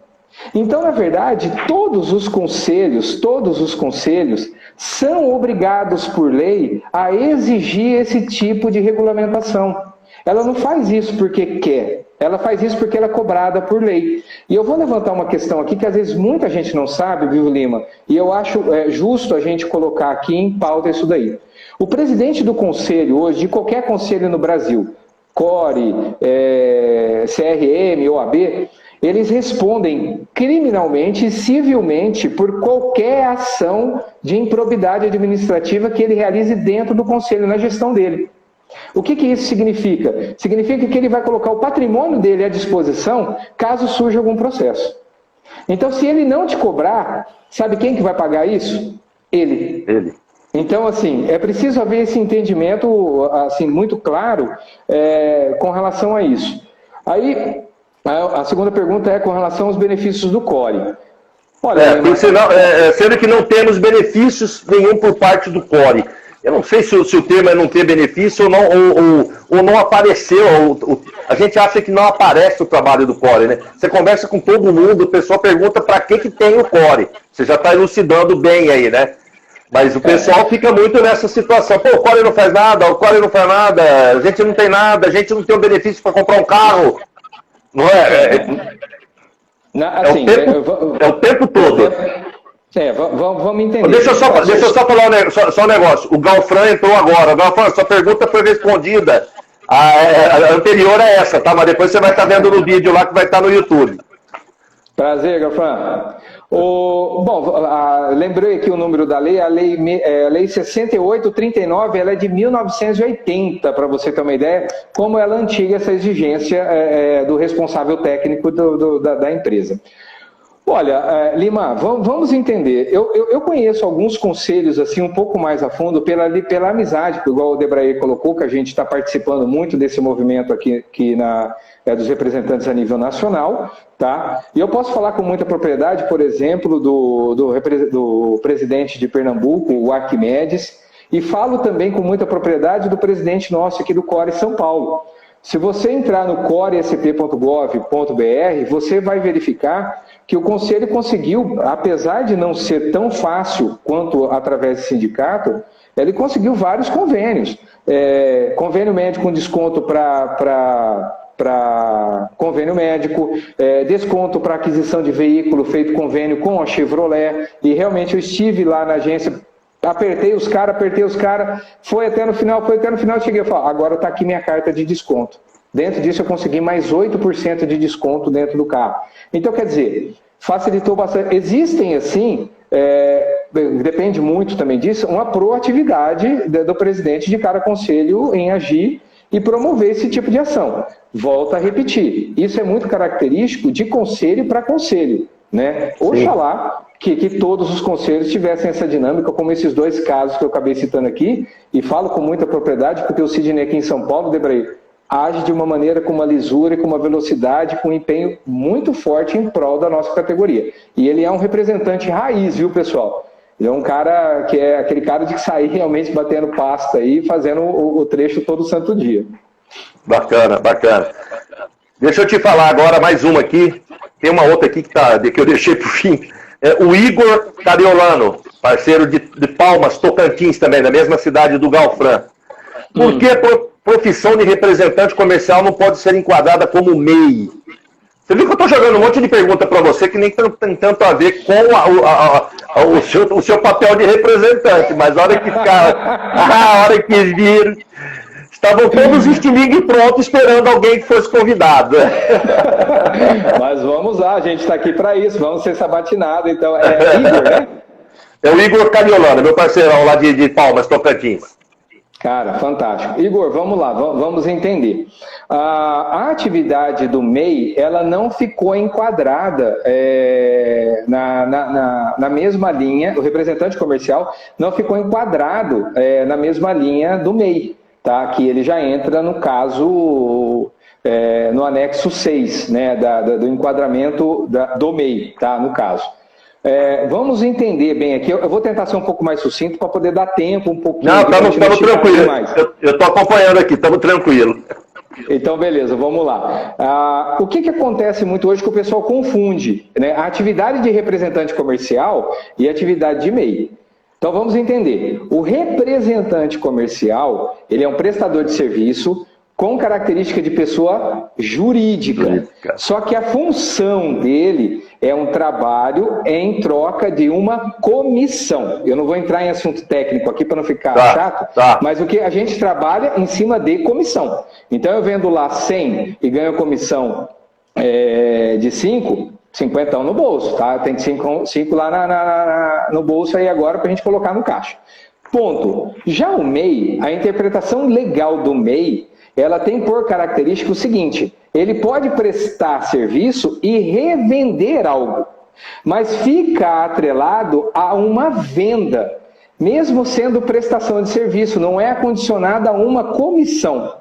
Speaker 3: Então, na verdade, todos os conselhos são obrigados por lei a exigir esse tipo de regulamentação. Ela não faz isso porque quer, ela faz isso porque ela é cobrada por lei. E eu vou levantar uma questão aqui que às vezes muita gente não sabe, viu, Lima? E eu acho justo a gente colocar aqui em pauta isso daí. O presidente do conselho hoje, de qualquer conselho no Brasil, CORE, CRM, OAB, eles respondem criminalmente e civilmente por qualquer ação de improbidade administrativa que ele realize dentro do conselho, na gestão dele. O que isso significa? Significa que ele vai colocar o patrimônio dele à disposição caso surja algum processo. Então, se ele não te cobrar, sabe quem que vai pagar isso? Ele. Então, assim, é preciso haver esse entendimento assim, muito claro com relação a isso. Aí, a segunda pergunta é com relação aos benefícios do CORE. Olha,
Speaker 1: sendo que não temos benefícios nenhum por parte do CORE. Eu não sei se o termo é não ter benefício ou não apareceu. A gente acha que não aparece o trabalho do CORE, né? Você conversa com todo mundo, o pessoal pergunta para que tem o CORE. Você já está elucidando bem aí, né? Mas o pessoal fica muito nessa situação. Pô, o CORE não faz nada, a gente não tem nada, a gente não tem um benefício para comprar um carro. Não é? É o tempo todo.
Speaker 3: Vamos entender.
Speaker 1: Deixa eu só falar só um negócio. O Galfran entrou agora. Galfran, sua pergunta foi respondida. A anterior é essa, tá? Mas depois você vai estar vendo no vídeo lá que vai estar no YouTube.
Speaker 3: Prazer, Galfran. Lembrei aqui o número da lei, a lei 6839, ela é de 1980, para você ter uma ideia, como ela é antiga essa exigência do responsável técnico da empresa. Olha, Lima, vamos entender, eu conheço alguns conselhos assim um pouco mais a fundo pela amizade, igual o Debrair colocou, que a gente está participando muito desse movimento aqui dos representantes a nível nacional, tá? E eu posso falar com muita propriedade, por exemplo, do presidente de Pernambuco, o Arquimedes, e falo também com muita propriedade do presidente nosso aqui do CORE São Paulo. Se você entrar no coresp.gov.br, você vai verificar que o Conselho conseguiu, apesar de não ser tão fácil quanto através do sindicato, ele conseguiu vários convênios. Convênio médico com desconto para convênio médico, desconto para aquisição de veículo, feito convênio com a Chevrolet, e realmente eu estive lá na agência, apertei os caras, foi até no final, cheguei e falei, agora está aqui minha carta de desconto. Dentro disso eu consegui mais 8% de desconto dentro do carro. Então, quer dizer, facilitou bastante. Existem, assim, depende muito também disso, uma proatividade do presidente de cada conselho em agir e promover esse tipo de ação. Volto a repetir, isso é muito característico de conselho para conselho, né? Oxalá que todos os conselhos tivessem essa dinâmica, como esses 2 casos que eu acabei citando aqui, e falo com muita propriedade, porque o Sidney aqui em São Paulo, Debrair, age de uma maneira com uma lisura e com uma velocidade, com um empenho muito forte em prol da nossa categoria. E ele é um representante raiz, viu, pessoal? Ele é um cara que é aquele cara de sair realmente batendo pasta aí, fazendo o trecho todo santo dia.
Speaker 1: Bacana, bacana. Deixa eu te falar agora mais uma aqui. Tem uma outra aqui que eu deixei pro fim. O Igor Cariolano, parceiro de Palmas, Tocantins também, da mesma cidade do Galfran. Por que a profissão de representante comercial não pode ser enquadrada como MEI? Você viu que eu estou jogando um monte de pergunta para você que nem tem tanto a ver com o seu papel de representante, mas a hora que vir, estavam todos estilingue prontos esperando alguém que fosse convidado.
Speaker 3: Mas vamos lá, a gente está aqui para isso, vamos ser sabatinados. Então, é Igor, né?
Speaker 1: É o Igor Cariolano, meu parceirão lá de Palmas, Tocantins.
Speaker 3: Cara, fantástico. Igor, vamos lá, vamos entender. A atividade do MEI, ela não ficou enquadrada na mesma linha, o representante comercial não ficou enquadrado na mesma linha do MEI, tá? Que ele já entra, no caso, no anexo 6, né, do enquadramento do MEI, tá? No caso. Vamos entender bem aqui, eu vou tentar ser um pouco mais sucinto para poder dar tempo um pouquinho.
Speaker 1: Não, estamos tranquilos, eu estou acompanhando aqui, estamos tranquilos.
Speaker 3: Então, beleza, vamos lá. O que acontece muito hoje que o pessoal confunde, né, a atividade de representante comercial e a atividade de MEI. Então, vamos entender. O representante comercial, ele é um prestador de serviço com característica de pessoa jurídica. Só que a função dele é um trabalho em troca de uma comissão. Eu não vou entrar em assunto técnico aqui para não ficar chato, mas o que a gente trabalha em cima de comissão. Então eu vendo lá 100 e ganho comissão de 5, 50 no bolso, tá? Tem 5 lá no bolso aí agora para a gente colocar no caixa. Ponto. Já o MEI, a interpretação legal do MEI, ela tem por característica o seguinte: ele pode prestar serviço e revender algo, mas fica atrelado a uma venda, mesmo sendo prestação de serviço, não é condicionada a uma comissão.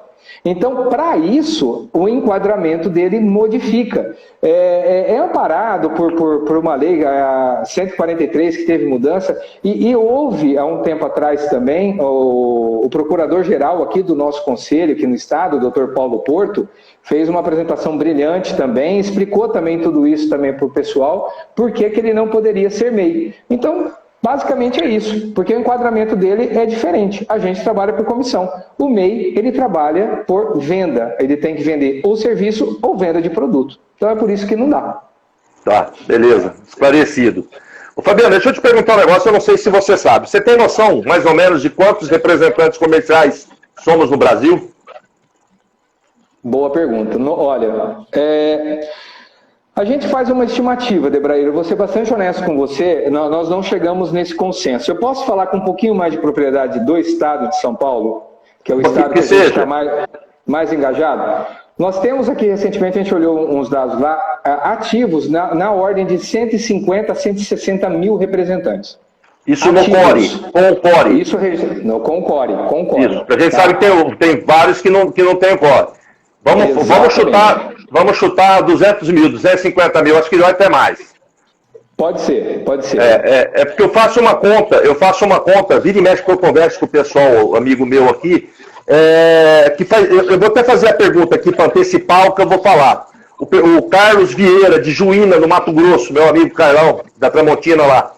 Speaker 3: Então, para isso, o enquadramento dele modifica. É amparado por uma lei, a 143, que teve mudança, e houve, há um tempo atrás também, o procurador-geral aqui do nosso conselho, aqui no estado, o Dr. Paulo Porto, fez uma apresentação brilhante também, explicou também tudo isso também para o pessoal, por que ele não poderia ser MEI. Então, basicamente é isso, porque o enquadramento dele é diferente. A gente trabalha por comissão. O MEI, ele trabalha por venda. Ele tem que vender ou serviço ou venda de produto. Então é por isso que não dá.
Speaker 1: Tá, beleza. Esclarecido. Ô, Fabiano, deixa eu te perguntar um negócio, eu não sei se você sabe. Você tem noção, mais ou menos, de quantos representantes comerciais somos no Brasil?
Speaker 3: Boa pergunta. Olha, a gente faz uma estimativa, Debraíra, eu vou ser bastante honesto com você, nós não chegamos nesse consenso. Eu posso falar com um pouquinho mais de propriedade do estado de São Paulo, que é o estado que a gente está mais engajado? Nós temos aqui, recentemente, a gente olhou uns dados lá, ativos na ordem de 150 a 160 mil representantes.
Speaker 1: Isso ativos. Com o Core?
Speaker 3: Isso, não, com o Core.
Speaker 1: Isso, a gente sabe que tem vários que não tem o Core. Vamos chutar 200 mil, 250 mil, acho que vai ter mais.
Speaker 3: Pode ser.
Speaker 1: É porque eu faço uma conta, vira e mexe que eu converso com o pessoal, amigo meu aqui, eu vou até fazer a pergunta aqui para antecipar o que eu vou falar. O Carlos Vieira, de Juína, no Mato Grosso, meu amigo Carlão, da Tramontina lá.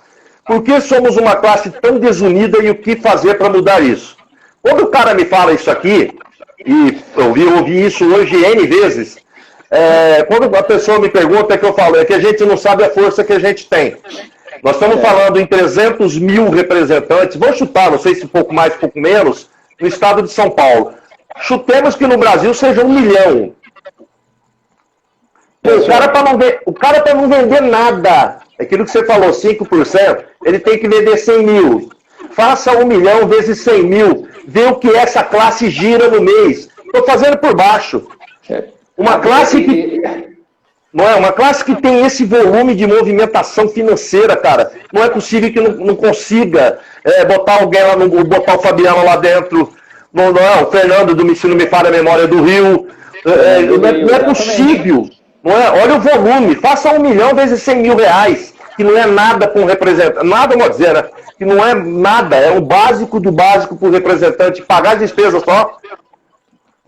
Speaker 1: Por que somos uma classe tão desunida e o que fazer para mudar isso? Quando o cara me fala isso aqui, e eu ouvi isso hoje N vezes, quando a pessoa me pergunta, é que eu falo, é que a gente não sabe a força que a gente tem. Nós estamos falando em 300 mil representantes, vou chutar, não sei se um pouco mais, um pouco menos, no estado de São Paulo. Chutemos que no Brasil seja 1 milhão. O cara para não vender nada, aquilo que você falou, 5%, ele tem que vender 100 mil. Faça 1 milhão vezes 100 mil, vê o que essa classe gira no mês. Estou fazendo por baixo. Uma classe que tem esse volume de movimentação financeira, cara, não é possível que não consiga botar alguém lá, botar o Fabiano lá dentro, não é o Fernando se não me falha a memória, do Rio, não é possível, não é? Olha o volume, faça 1 milhão vezes 100 mil reais, que não é nada para um representante, nada, vou dizer, né? Que não é nada, é o básico do básico para o representante pagar as despesas só.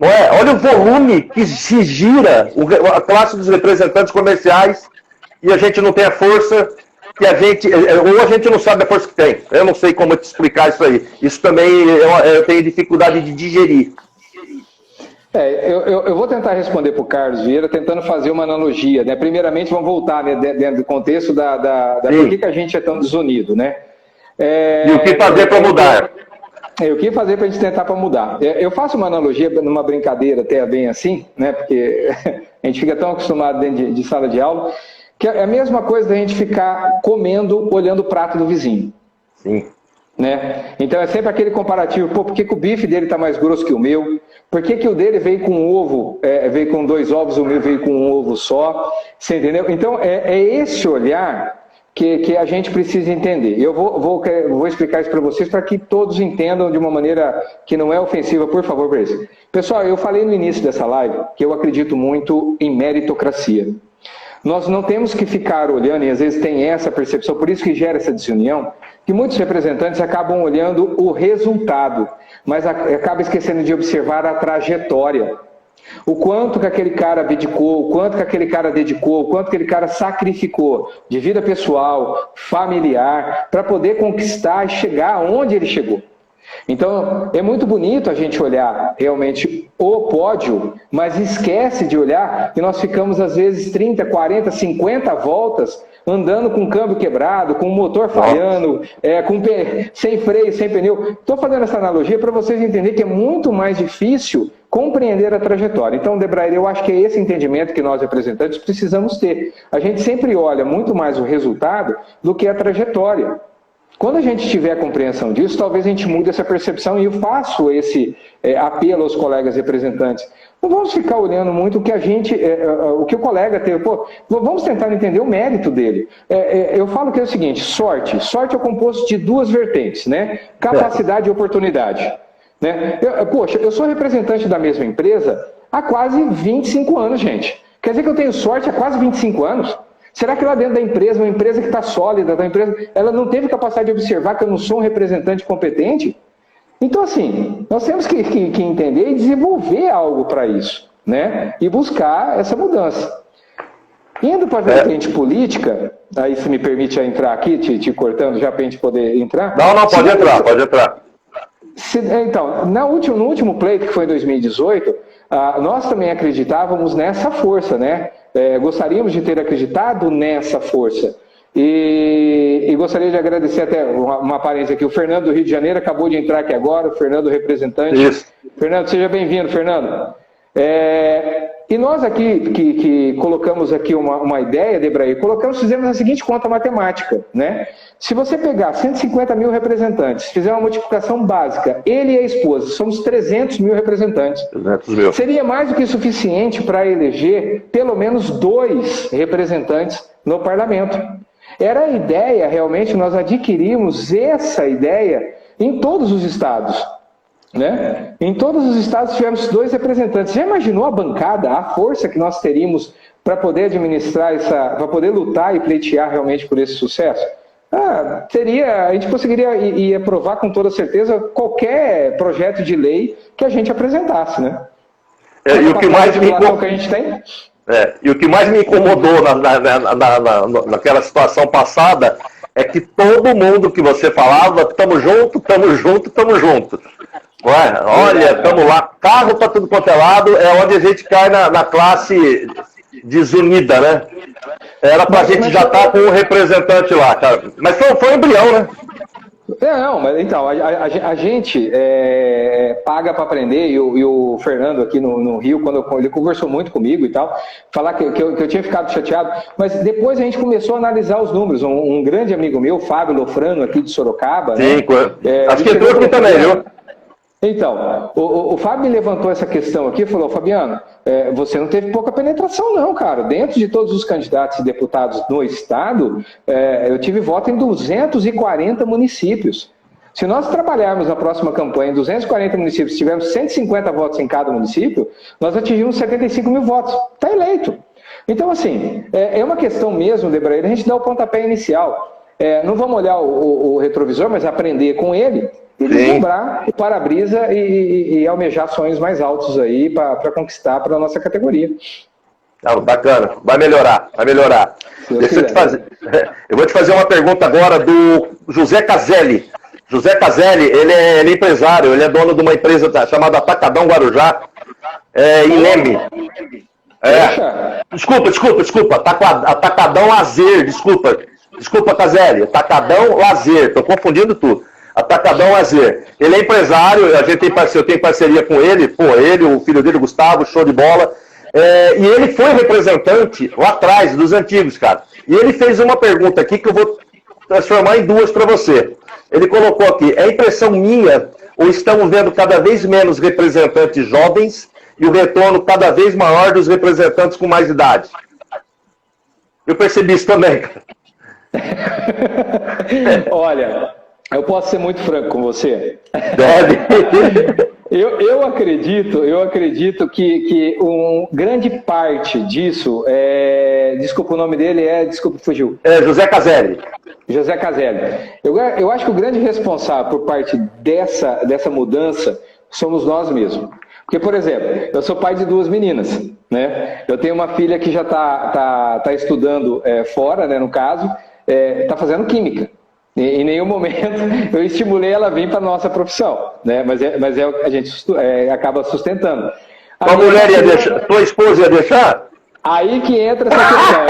Speaker 1: Não é? Olha o volume que se gira a classe dos representantes comerciais e a gente não tem a força que a gente... Ou a gente não sabe a força que tem. Eu não sei como te explicar isso aí. Isso também eu tenho dificuldade de digerir.
Speaker 3: Eu vou tentar responder para o Carlos Vieira, tentando fazer uma analogia, né? Primeiramente, vamos voltar, né, dentro do contexto por que a gente é tão desunido, né?
Speaker 1: E o que fazer para mudar?
Speaker 3: O que fazer para a gente tentar para mudar? Eu faço uma analogia, numa brincadeira até bem assim, né? Porque a gente fica tão acostumado dentro de sala de aula, que é a mesma coisa da gente ficar comendo, olhando o prato do vizinho.
Speaker 1: Sim.
Speaker 3: Né? Então é sempre aquele comparativo, pô, por que o bife dele está mais grosso que o meu? Por que o dele veio com um ovo, veio com 2 ovos, o meu veio com um ovo só? Você entendeu? Então é esse olhar que a gente precisa entender. Eu vou explicar isso para vocês, para que todos entendam de uma maneira que não é ofensiva, por favor, Brace. Pessoal, eu falei no início dessa live que eu acredito muito em meritocracia. Nós não temos que ficar olhando, e às vezes tem essa percepção, por isso que gera essa desunião, que muitos representantes acabam olhando o resultado, mas acabam esquecendo de observar a trajetória. O quanto que aquele cara abdicou, o quanto que aquele cara dedicou, o quanto que aquele cara sacrificou de vida pessoal, familiar, para poder conquistar e chegar aonde ele chegou. Então, é muito bonito a gente olhar realmente o pódio, mas esquece de olhar que nós ficamos às vezes 30, 40, 50 voltas andando com o câmbio quebrado, com o motor falhando, sem freio, sem pneu. Estou fazendo essa analogia para vocês entenderem que é muito mais difícil compreender a trajetória. Então, Debrair, eu acho que é esse entendimento que nós representantes precisamos ter. A gente sempre olha muito mais o resultado do que a trajetória. Quando a gente tiver a compreensão disso, talvez a gente mude essa percepção, e eu faço esse apelo aos colegas representantes. Não vamos ficar olhando muito o que o que o colega teve. Pô, vamos tentar entender o mérito dele. Eu falo que é o seguinte, sorte é composto de 2 vertentes, né? Capacidade e oportunidade. Né? Eu sou representante da mesma empresa há quase 25 anos, gente. Quer dizer que eu tenho sorte há quase 25 anos? Será que lá dentro da empresa, uma empresa que está sólida, ela não teve capacidade de observar que eu não sou um representante competente? Então, assim, nós temos que entender e desenvolver algo para isso, né? E buscar essa mudança. Indo para a vertente política, aí se me permite entrar aqui, te cortando já para a gente poder entrar.
Speaker 1: Não, pode entrar.
Speaker 3: Então, no último pleito, que foi em 2018, nós também acreditávamos nessa força, né? Gostaríamos de ter acreditado nessa força. E gostaria de agradecer até uma parência aqui. O Fernando do Rio de Janeiro acabou de entrar aqui agora, o Fernando representante.
Speaker 1: Isso.
Speaker 3: Fernando, seja bem-vindo, Fernando. E nós aqui, que colocamos aqui uma ideia, Debrair, fizemos a seguinte conta matemática, né? Se você pegar 150 mil representantes, fizer uma multiplicação básica, ele e a esposa, somos 300 mil representantes.
Speaker 1: 300 mil.
Speaker 3: Seria mais do que suficiente para eleger pelo menos 2 representantes no parlamento. Era a ideia, realmente, nós adquirimos essa ideia em todos os estados. Né? Em todos os estados tivemos 2 representantes. Já imaginou a bancada, a força que nós teríamos para poder administrar para poder lutar e pleitear realmente por esse sucesso? A gente conseguiria e aprovar com toda certeza qualquer projeto de lei que a gente apresentasse, né?
Speaker 1: E o que mais
Speaker 3: que a gente tem?
Speaker 1: E o que mais me incomodou naquela situação passada é que todo mundo que você falava, tamo junto. Olha, estamos lá, carro para tudo quanto é lado, é onde a gente cai na classe desunida, né? Era pra gente já estar com um representante lá, cara. Mas foi um embrião, né?
Speaker 3: Mas então, a gente paga para aprender, e o Fernando aqui no Rio, ele conversou muito comigo e tal, falar que eu tinha ficado chateado, mas depois a gente começou a analisar os números. Um grande amigo meu, Fábio Lofrano, aqui de Sorocaba.
Speaker 1: Sim,
Speaker 3: né?
Speaker 1: Acho que entrou aqui também, viu?
Speaker 3: Então, o Fábio me levantou essa questão aqui e falou: Fabiano, você não teve pouca penetração não, cara. Dentro de todos os candidatos e deputados no estado, eu tive voto em 240 municípios. Se nós trabalharmos na próxima campanha em 240 municípios, tivermos 150 votos em cada município, nós atingimos 75 mil votos. Está eleito. Então, assim, é uma questão mesmo, Debrair, a gente dá o pontapé inicial. Não vamos olhar o retrovisor, mas aprender com ele. e deslumbrar o para-brisa e almejar sonhos mais altos aí para conquistar para a nossa categoria.
Speaker 1: Bacana, vai melhorar. Deixa eu te fazer. Eu vou te fazer uma pergunta agora do José Caselli. José Caselli, ele é empresário, ele é dono de uma empresa chamada Atacadão Guarujá, em Leme. Desculpa, Atacadão Lazer, desculpa, Caselli, Atacadão Lazer, tô confundindo tudo. Atacadão Lazer. Ele é empresário, eu tenho parceria com ele, ele, o filho dele, Gustavo, show de bola. E ele foi representante lá atrás, dos antigos, cara. E ele fez uma pergunta aqui que eu vou transformar em duas para você. Ele colocou aqui: é impressão minha ou estamos vendo cada vez menos representantes jovens e o retorno cada vez maior dos representantes com mais idade? Eu percebi isso também, cara.
Speaker 3: Olha, eu posso ser muito franco com você?
Speaker 1: Deve.
Speaker 3: Eu acredito que grande parte disso desculpa o nome dele, fugiu.
Speaker 1: José Caselli.
Speaker 3: José Caselli. Eu acho que o grande responsável por parte dessa mudança somos nós mesmos. Porque, por exemplo, eu sou pai de 2 meninas, né? Eu tenho uma filha que já tá estudando fora, né, no caso, tá fazendo química. Em nenhum momento eu estimulei ela a vir para a nossa profissão, né? Mas a gente acaba sustentando.
Speaker 1: Tua mulher ia deixar? Tua esposa ia deixar?
Speaker 3: Aí que entra essa questão.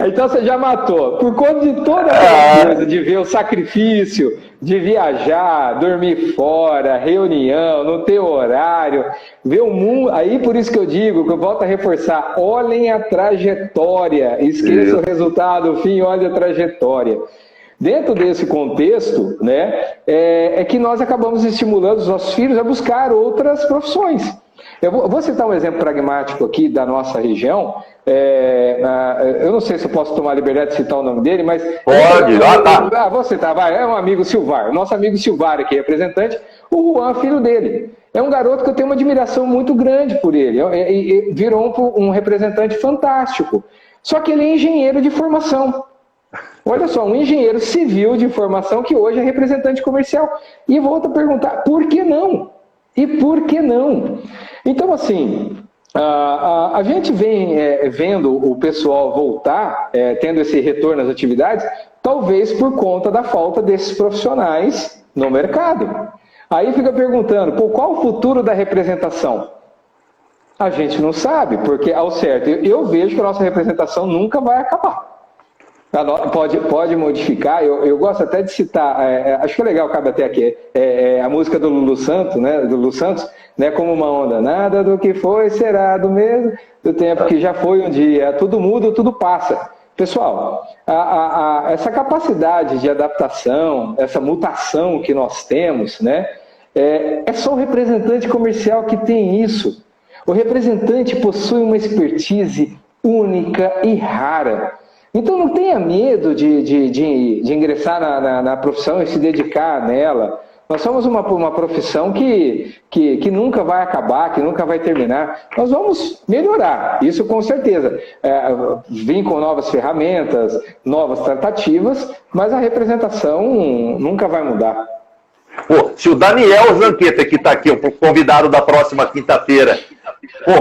Speaker 3: Então você já matou. Por conta de toda essa coisa, de ver o sacrifício, de viajar, dormir fora, reunião, não ter horário, ver o mundo. Aí por isso que eu digo, que eu volto a reforçar, olhem a trajetória, esqueça o resultado, o fim, olhem a trajetória. Dentro desse contexto, né, é que nós acabamos estimulando os nossos filhos a buscar outras profissões. Eu vou citar um exemplo pragmático aqui da nossa região. Eu não sei se eu posso tomar a liberdade de citar o nome dele, mas...
Speaker 1: Pode, tá.
Speaker 3: Vou citar, vai. É um amigo Silvar, nosso amigo Silvar aqui, representante, o Juan, filho dele. É um garoto que eu tenho uma admiração muito grande por ele. Virou um representante fantástico. Só que ele é engenheiro de formação. Olha só, um engenheiro civil de formação que hoje é representante comercial. E volto a perguntar, por que não? E por que não? Então, assim, a gente vem vendo o pessoal voltar, tendo esse retorno às atividades, talvez por conta da falta desses profissionais no mercado. Aí fica perguntando, qual o futuro da representação? A gente não sabe, porque, ao certo, eu vejo que a nossa representação nunca vai acabar. Pode modificar, eu gosto até de citar, acho que é legal, cabe até aqui, a música do Lulu Santos, né, como uma onda, nada do que foi será do mesmo, do tempo que já foi um dia, tudo muda, tudo passa. Pessoal, essa capacidade de adaptação, essa mutação que nós temos, né, é só o representante comercial que tem isso. O representante possui uma expertise única e rara. Então não tenha medo de ingressar na profissão e se dedicar nela. Nós somos uma profissão que nunca vai acabar, que nunca vai terminar. Nós vamos melhorar, isso com certeza. Vim com novas ferramentas, novas tratativas, mas a representação nunca vai mudar.
Speaker 1: Se o Daniel Zanqueta, que está aqui, o convidado da próxima quinta-feira,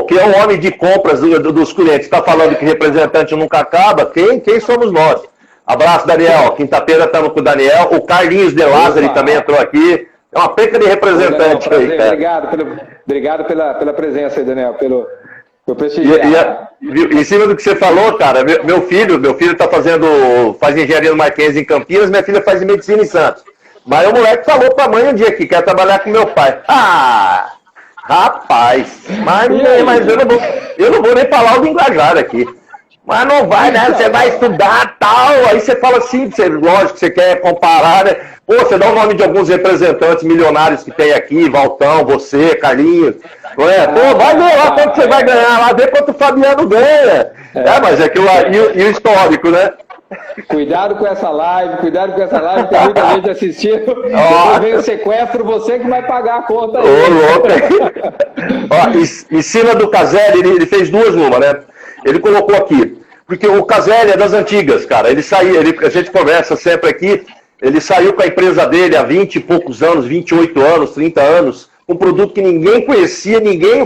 Speaker 1: que é um homem de compras dos clientes, está falando que representante nunca acaba, quem somos nós? Abraço, Daniel. Quinta-feira estamos com o Daniel. O Carlinhos de Lázaro também entrou aqui. É uma penca de representante aí, cara.
Speaker 3: Obrigado pela presença aí, Daniel, pelo prestigiar.
Speaker 1: Em cima do que você falou, cara, meu filho faz engenharia no Marquês em Campinas, minha filha faz medicina em Santos. Mas o moleque falou pra mãe um dia que quer trabalhar com meu pai. Rapaz, mas eu não vou nem falar o linguajar aqui. Mas não vai, né? Você vai estudar tal. Aí você fala assim, lógico que você quer comparar, né? Você dá o nome de alguns representantes milionários que tem aqui, Valtão, você, Carlinhos. Não é? Vai ver lá quanto você vai ganhar lá, vê quanto o Fabiano ganha. Mas é aquilo lá, e o histórico, né?
Speaker 3: Cuidado com essa live, tem muita gente assistindo. Depois vem o sequestro, você que vai pagar a conta aí.
Speaker 1: Em cima do Caselli, ele fez duas numa, né? Ele colocou aqui, Porque o Caselli é das antigas, cara. Ele saiu, a gente conversa sempre aqui, ele saiu com a empresa dele há 20 e poucos anos, 28 anos, 30 anos, um produto que ninguém o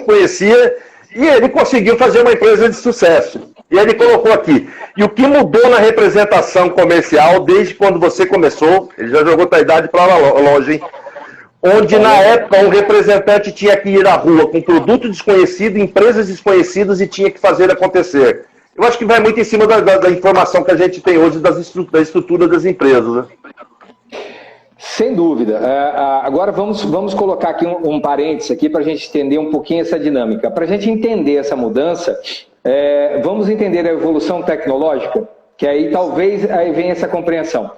Speaker 1: conhecia, e ele conseguiu fazer uma empresa de sucesso. E ele colocou aqui. E o que mudou na representação comercial desde quando você começou, ele já jogou tua idade para longe, hein? Onde na época um representante tinha que ir à rua com produto desconhecido, empresas desconhecidas e tinha que fazer acontecer. Eu acho que vai muito em cima da informação que a gente tem hoje da estrutura das empresas, né?
Speaker 3: Sem dúvida. Agora vamos colocar aqui um parênteses aqui para a gente entender um pouquinho essa dinâmica. Para a gente entender essa mudança, vamos entender a evolução tecnológica, que aí talvez aí venha essa compreensão.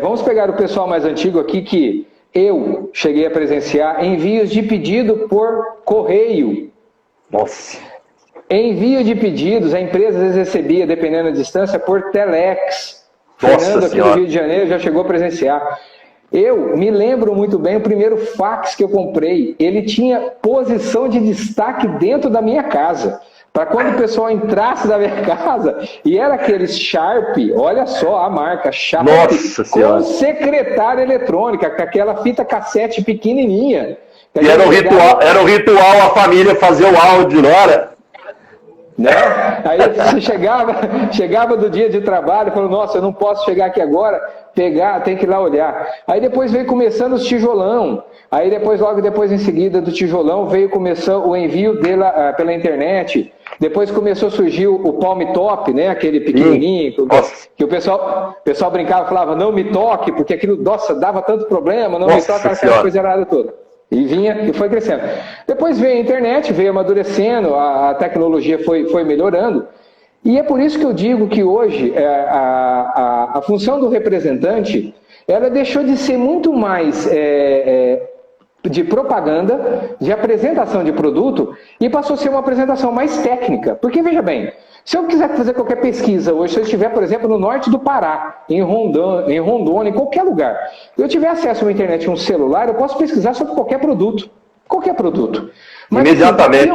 Speaker 3: Vamos pegar o pessoal mais antigo aqui que eu cheguei a presenciar envios de pedido por correio.
Speaker 1: Nossa!
Speaker 3: Envio de pedidos, a empresa às vezes recebia, dependendo da distância, por telex. Fernando aqui do Rio de Janeiro já chegou a presenciar. Eu me lembro muito bem, o primeiro fax que eu comprei, ele tinha posição de destaque dentro da minha casa. Para quando o pessoal entrasse da minha casa, e era aqueles Sharp, olha só a marca, Sharp, com secretária eletrônica, com aquela fita cassete pequenininha.
Speaker 1: E era um ritual a família fazer o áudio, não era?
Speaker 3: Né? Aí você chegava do dia de trabalho e falou, nossa, eu não posso chegar aqui agora, tem que ir lá olhar. Aí depois veio começando os tijolão, aí depois, logo depois em seguida do tijolão, veio começando o envio pela internet, depois começou a surgir o Palm Top, né? Aquele pequenininho, que o pessoal brincava e falava, não me toque, porque aquilo, nossa, dava tanto problema, não me toque, aquela coisa errada toda. E vinha e foi crescendo. Depois veio a internet, veio amadurecendo, a tecnologia foi melhorando. E é por isso que eu digo que hoje a função do representante, ela deixou de ser muito mais de propaganda, de apresentação de produto, e passou a ser uma apresentação mais técnica. Porque, veja bem, se eu quiser fazer qualquer pesquisa hoje, se eu estiver, por exemplo, no norte do Pará, em Rondônia, em qualquer lugar, e eu tiver acesso à internet e um celular, eu posso pesquisar sobre qualquer produto. Qualquer produto. Mas,
Speaker 1: imediatamente.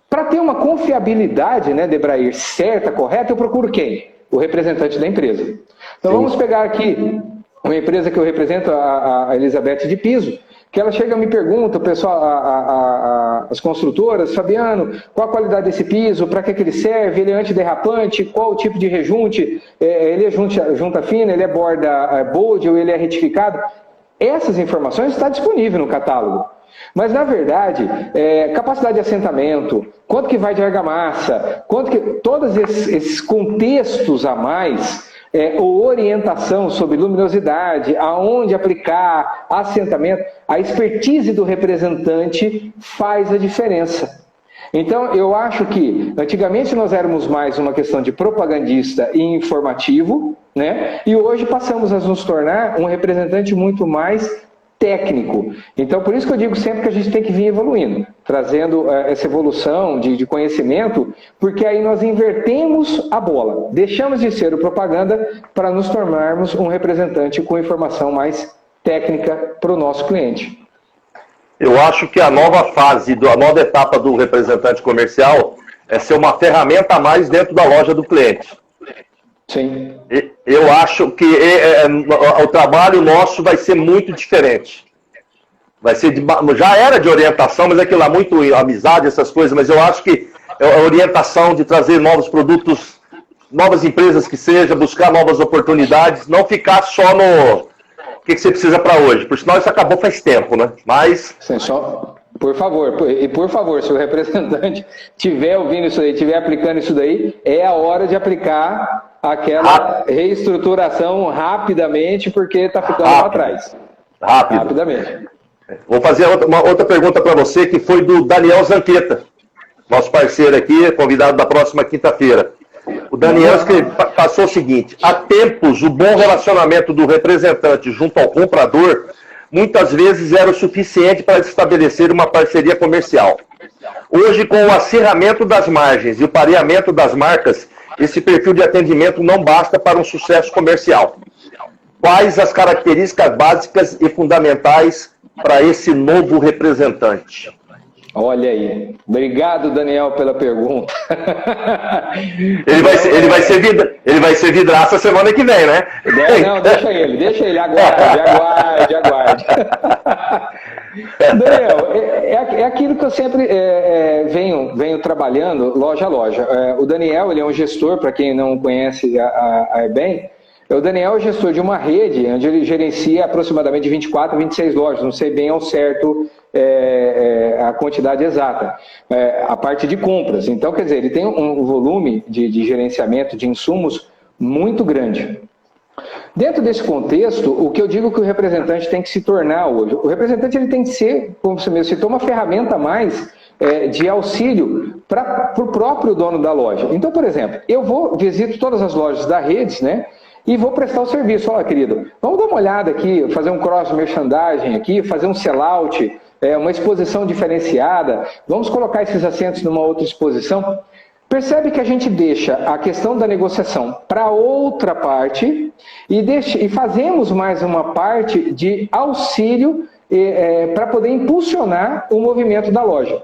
Speaker 3: Para ter uma confiabilidade, né, Debrair, certa, correta, eu procuro quem? O representante da empresa. Então, vamos pegar aqui uma empresa que eu represento, a Elizabeth de Piso, que ela chega e me pergunta, o pessoal, as construtoras, Fabiano, qual a qualidade desse piso, para que ele serve, ele é antiderrapante, qual o tipo de rejunte, ele é junta fina, ele é borda bold ou ele é retificado. Essas informações estão disponíveis no catálogo. Mas, na verdade, capacidade de assentamento, quanto que vai de argamassa, todos esses contextos a mais, ou orientação sobre luminosidade, aonde aplicar, assentamento, a expertise do representante faz a diferença. Então, eu acho que antigamente nós éramos mais uma questão de propagandista e informativo, né? E hoje passamos a nos tornar um representante muito mais técnico. Então, por isso que eu digo sempre que a gente tem que vir evoluindo, trazendo essa evolução de conhecimento, porque aí nós invertemos a bola. Deixamos de ser o propaganda para nos tornarmos um representante com informação mais técnica para o nosso cliente.
Speaker 1: Eu acho que a nova fase, a nova etapa do representante comercial é ser uma ferramenta a mais dentro da loja do cliente.
Speaker 3: Sim.
Speaker 1: Eu acho que o trabalho nosso vai ser muito diferente. Vai ser já era de orientação, mas aquilo lá, muito amizade, essas coisas, mas eu acho que a orientação de trazer novos produtos, novas empresas que seja, buscar novas oportunidades, não ficar só no que você precisa para hoje, porque senão isso acabou faz tempo, né? Mas...
Speaker 3: Sim, por favor, se o representante estiver ouvindo isso daí, estiver aplicando isso daí, é a hora de aplicar aquela reestruturação rapidamente, porque está ficando para trás. Rapidamente.
Speaker 1: Vou fazer uma outra pergunta para você, que foi do Daniel Zanqueta, nosso parceiro aqui, convidado da próxima quinta-feira. O Daniel passou o seguinte: há tempos, o bom relacionamento do representante junto ao comprador muitas vezes era o suficiente para estabelecer uma parceria comercial. Hoje, com o acirramento das margens e o pareamento das marcas, esse perfil de atendimento não basta para um sucesso comercial. Quais as características básicas e fundamentais para esse novo representante?
Speaker 3: Olha aí. Obrigado, Daniel, pela pergunta.
Speaker 1: Ele vai ser vidraça semana que vem, né?
Speaker 3: Não, deixa ele, aguarde. Daniel, é aquilo que eu sempre venho trabalhando loja a loja. O Daniel, ele é um gestor, para quem não conhece a EBEM, o Daniel é gestor de uma rede onde ele gerencia aproximadamente 24, 26 lojas, não sei bem ao certo a quantidade exata, a parte de compras. Então, quer dizer, ele tem um volume de gerenciamento de insumos muito grande. Dentro desse contexto, o que eu digo que o representante tem que se tornar hoje, o representante ele tem que ser, como você mesmo citou, uma ferramenta a mais de auxílio para o próprio dono da loja. Então, por exemplo, visito todas as lojas da rede, né? E vou prestar o serviço. Olha, querido, vamos dar uma olhada aqui, fazer um cross-merchandising aqui, fazer um sell-out, uma exposição diferenciada, vamos colocar esses assentos numa outra exposição. Percebe que a gente deixa a questão da negociação para outra parte e fazemos mais uma parte de auxílio para poder impulsionar o movimento da loja.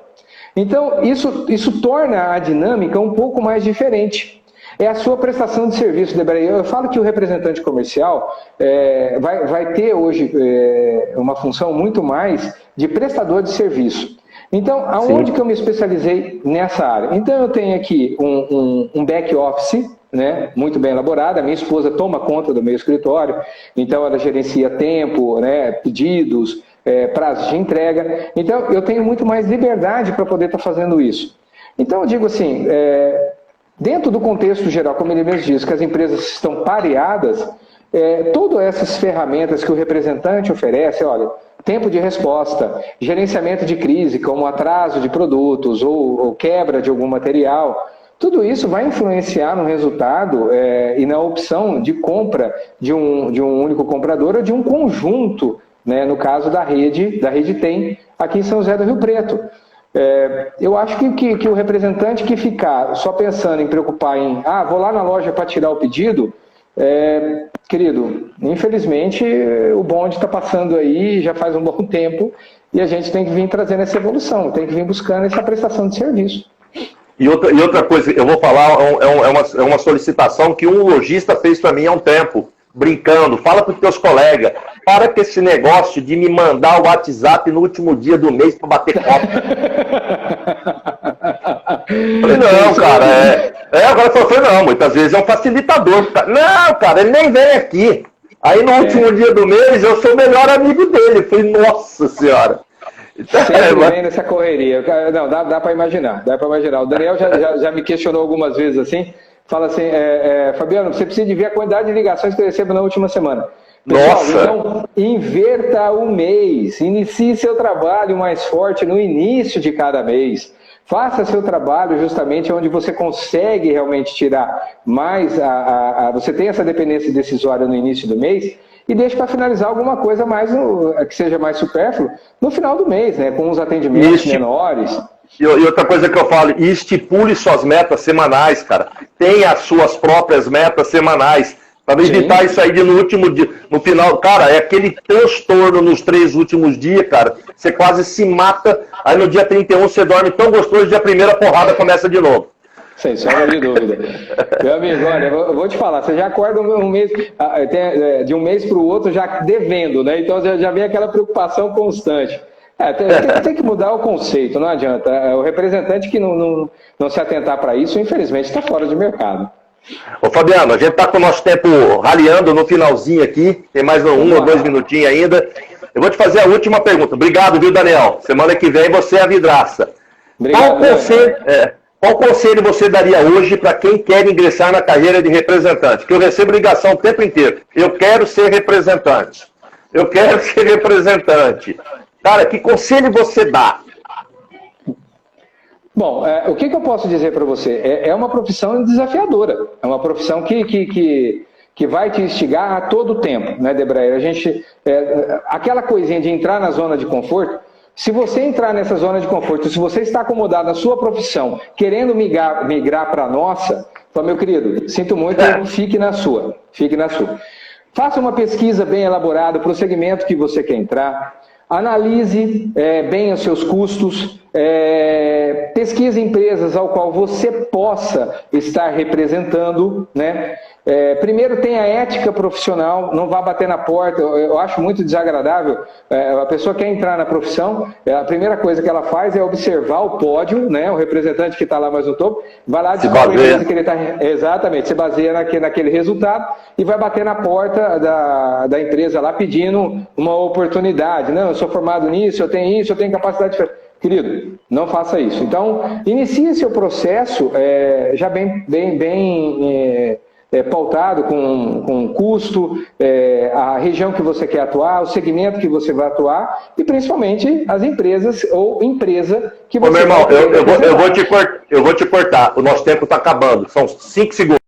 Speaker 3: Então, isso torna a dinâmica um pouco mais diferente. É a sua prestação de serviço, Debré. Eu falo que o representante comercial vai ter hoje uma função muito mais de prestador de serviço. Então, aonde que eu me especializei nessa área? Então, eu tenho aqui um back-office, né, muito bem elaborado. A minha esposa toma conta do meu escritório, então ela gerencia tempo, né, pedidos, prazos de entrega. Então, eu tenho muito mais liberdade para poder estar fazendo isso. Então, eu digo assim... Dentro do contexto geral, como ele mesmo diz, que as empresas estão pareadas, todas essas ferramentas que o representante oferece, olha, tempo de resposta, gerenciamento de crise, como atraso de produtos ou quebra de algum material, tudo isso vai influenciar no resultado e na opção de compra de um único comprador ou de um conjunto, né, no caso da rede TEM, aqui em São José do Rio Preto. Eu acho que o representante que ficar só pensando em preocupar vou lá na loja para tirar o pedido, querido, infelizmente o bonde está passando aí já faz um bom tempo e a gente tem que vir trazendo essa evolução, tem que vir buscando essa prestação de serviço.
Speaker 1: E outra coisa, eu vou falar, é uma solicitação que um lojista fez para mim há um tempo, brincando, fala para os teus colegas, para com esse negócio de me mandar o WhatsApp no último dia do mês para bater copo. Falei, não, cara, agora eu falei, não, muitas vezes é um facilitador. Não, cara, ele nem vem aqui. Aí no último dia do mês eu sou o melhor amigo dele. Eu falei, nossa senhora.
Speaker 3: Sempre vem nessa correria. Não, dá para imaginar, O Daniel já me questionou algumas vezes assim. Fala assim, Fabiano, você precisa de ver a quantidade de ligações que eu recebo na última semana. Pessoal, nossa. Então, inverta o mês. Inicie seu trabalho mais forte no início de cada mês. Faça seu trabalho justamente onde você consegue realmente tirar mais, você tem essa dependência decisória no início do mês e deixe para finalizar alguma coisa mais, que seja mais supérfluo no final do mês, né, com os atendimentos menores.
Speaker 1: E outra coisa que eu falo, estipule suas metas semanais, cara. Tenha as suas próprias metas semanais. Para evitar isso aí de no último dia, no final, cara, é aquele transtorno nos 3 últimos dias, cara. Você quase se mata, aí no dia 31 você dorme tão gostoso, dia 1ª a porrada começa de novo.
Speaker 3: Sem sombra de dúvida. Meu amigo, olha, eu vou te falar, você já acorda um mês, de um mês para o outro já devendo, né? Então já vem aquela preocupação constante. Tem que mudar o conceito, não adianta. O representante que não se atentar para isso, infelizmente, está fora de mercado.
Speaker 1: Ô Fabiano, a gente está com o nosso tempo raleando no finalzinho aqui, tem mais 1 ou 2 minutinhos ainda. Eu vou te fazer a última pergunta. Obrigado, viu, Daniel? Semana que vem você é a vidraça.
Speaker 3: Obrigado,
Speaker 1: qual conselho você daria hoje para quem quer ingressar na carreira de representante? Que eu recebo ligação o tempo inteiro. Eu quero ser representante. Eu quero ser representante. Cara, que conselho você dá?
Speaker 3: Bom, o que eu posso dizer para você? É uma profissão desafiadora. É uma profissão que vai te instigar a todo tempo, né, Debraer? Aquela coisinha de entrar na zona de conforto, se você entrar nessa zona de conforto, se você está acomodado na sua profissão, querendo migrar para a nossa, então, meu querido, sinto muito, fique na sua. Faça uma pesquisa bem elaborada para o segmento que você quer entrar. analise bem os seus custos, pesquise empresas ao qual você possa estar representando, né? Primeiro, tenha ética profissional, não vá bater na porta. Eu acho muito desagradável. A pessoa quer entrar na profissão, a primeira coisa que ela faz é observar o pódio, né? O representante que está lá mais no topo, vai lá dizer que ele está. Exatamente, se baseia naquele resultado e vai bater na porta da empresa lá pedindo uma oportunidade. Não, eu sou formado nisso, eu tenho isso, eu tenho capacidade de. Querido, não faça isso. Então, inicie seu processo já bem pautado com custo, a região que você quer atuar, o segmento que você vai atuar e principalmente as empresas ou empresa que você
Speaker 1: Ô, meu irmão,
Speaker 3: vai
Speaker 1: eu vou te cortar. O nosso tempo está acabando. São 5 segundos.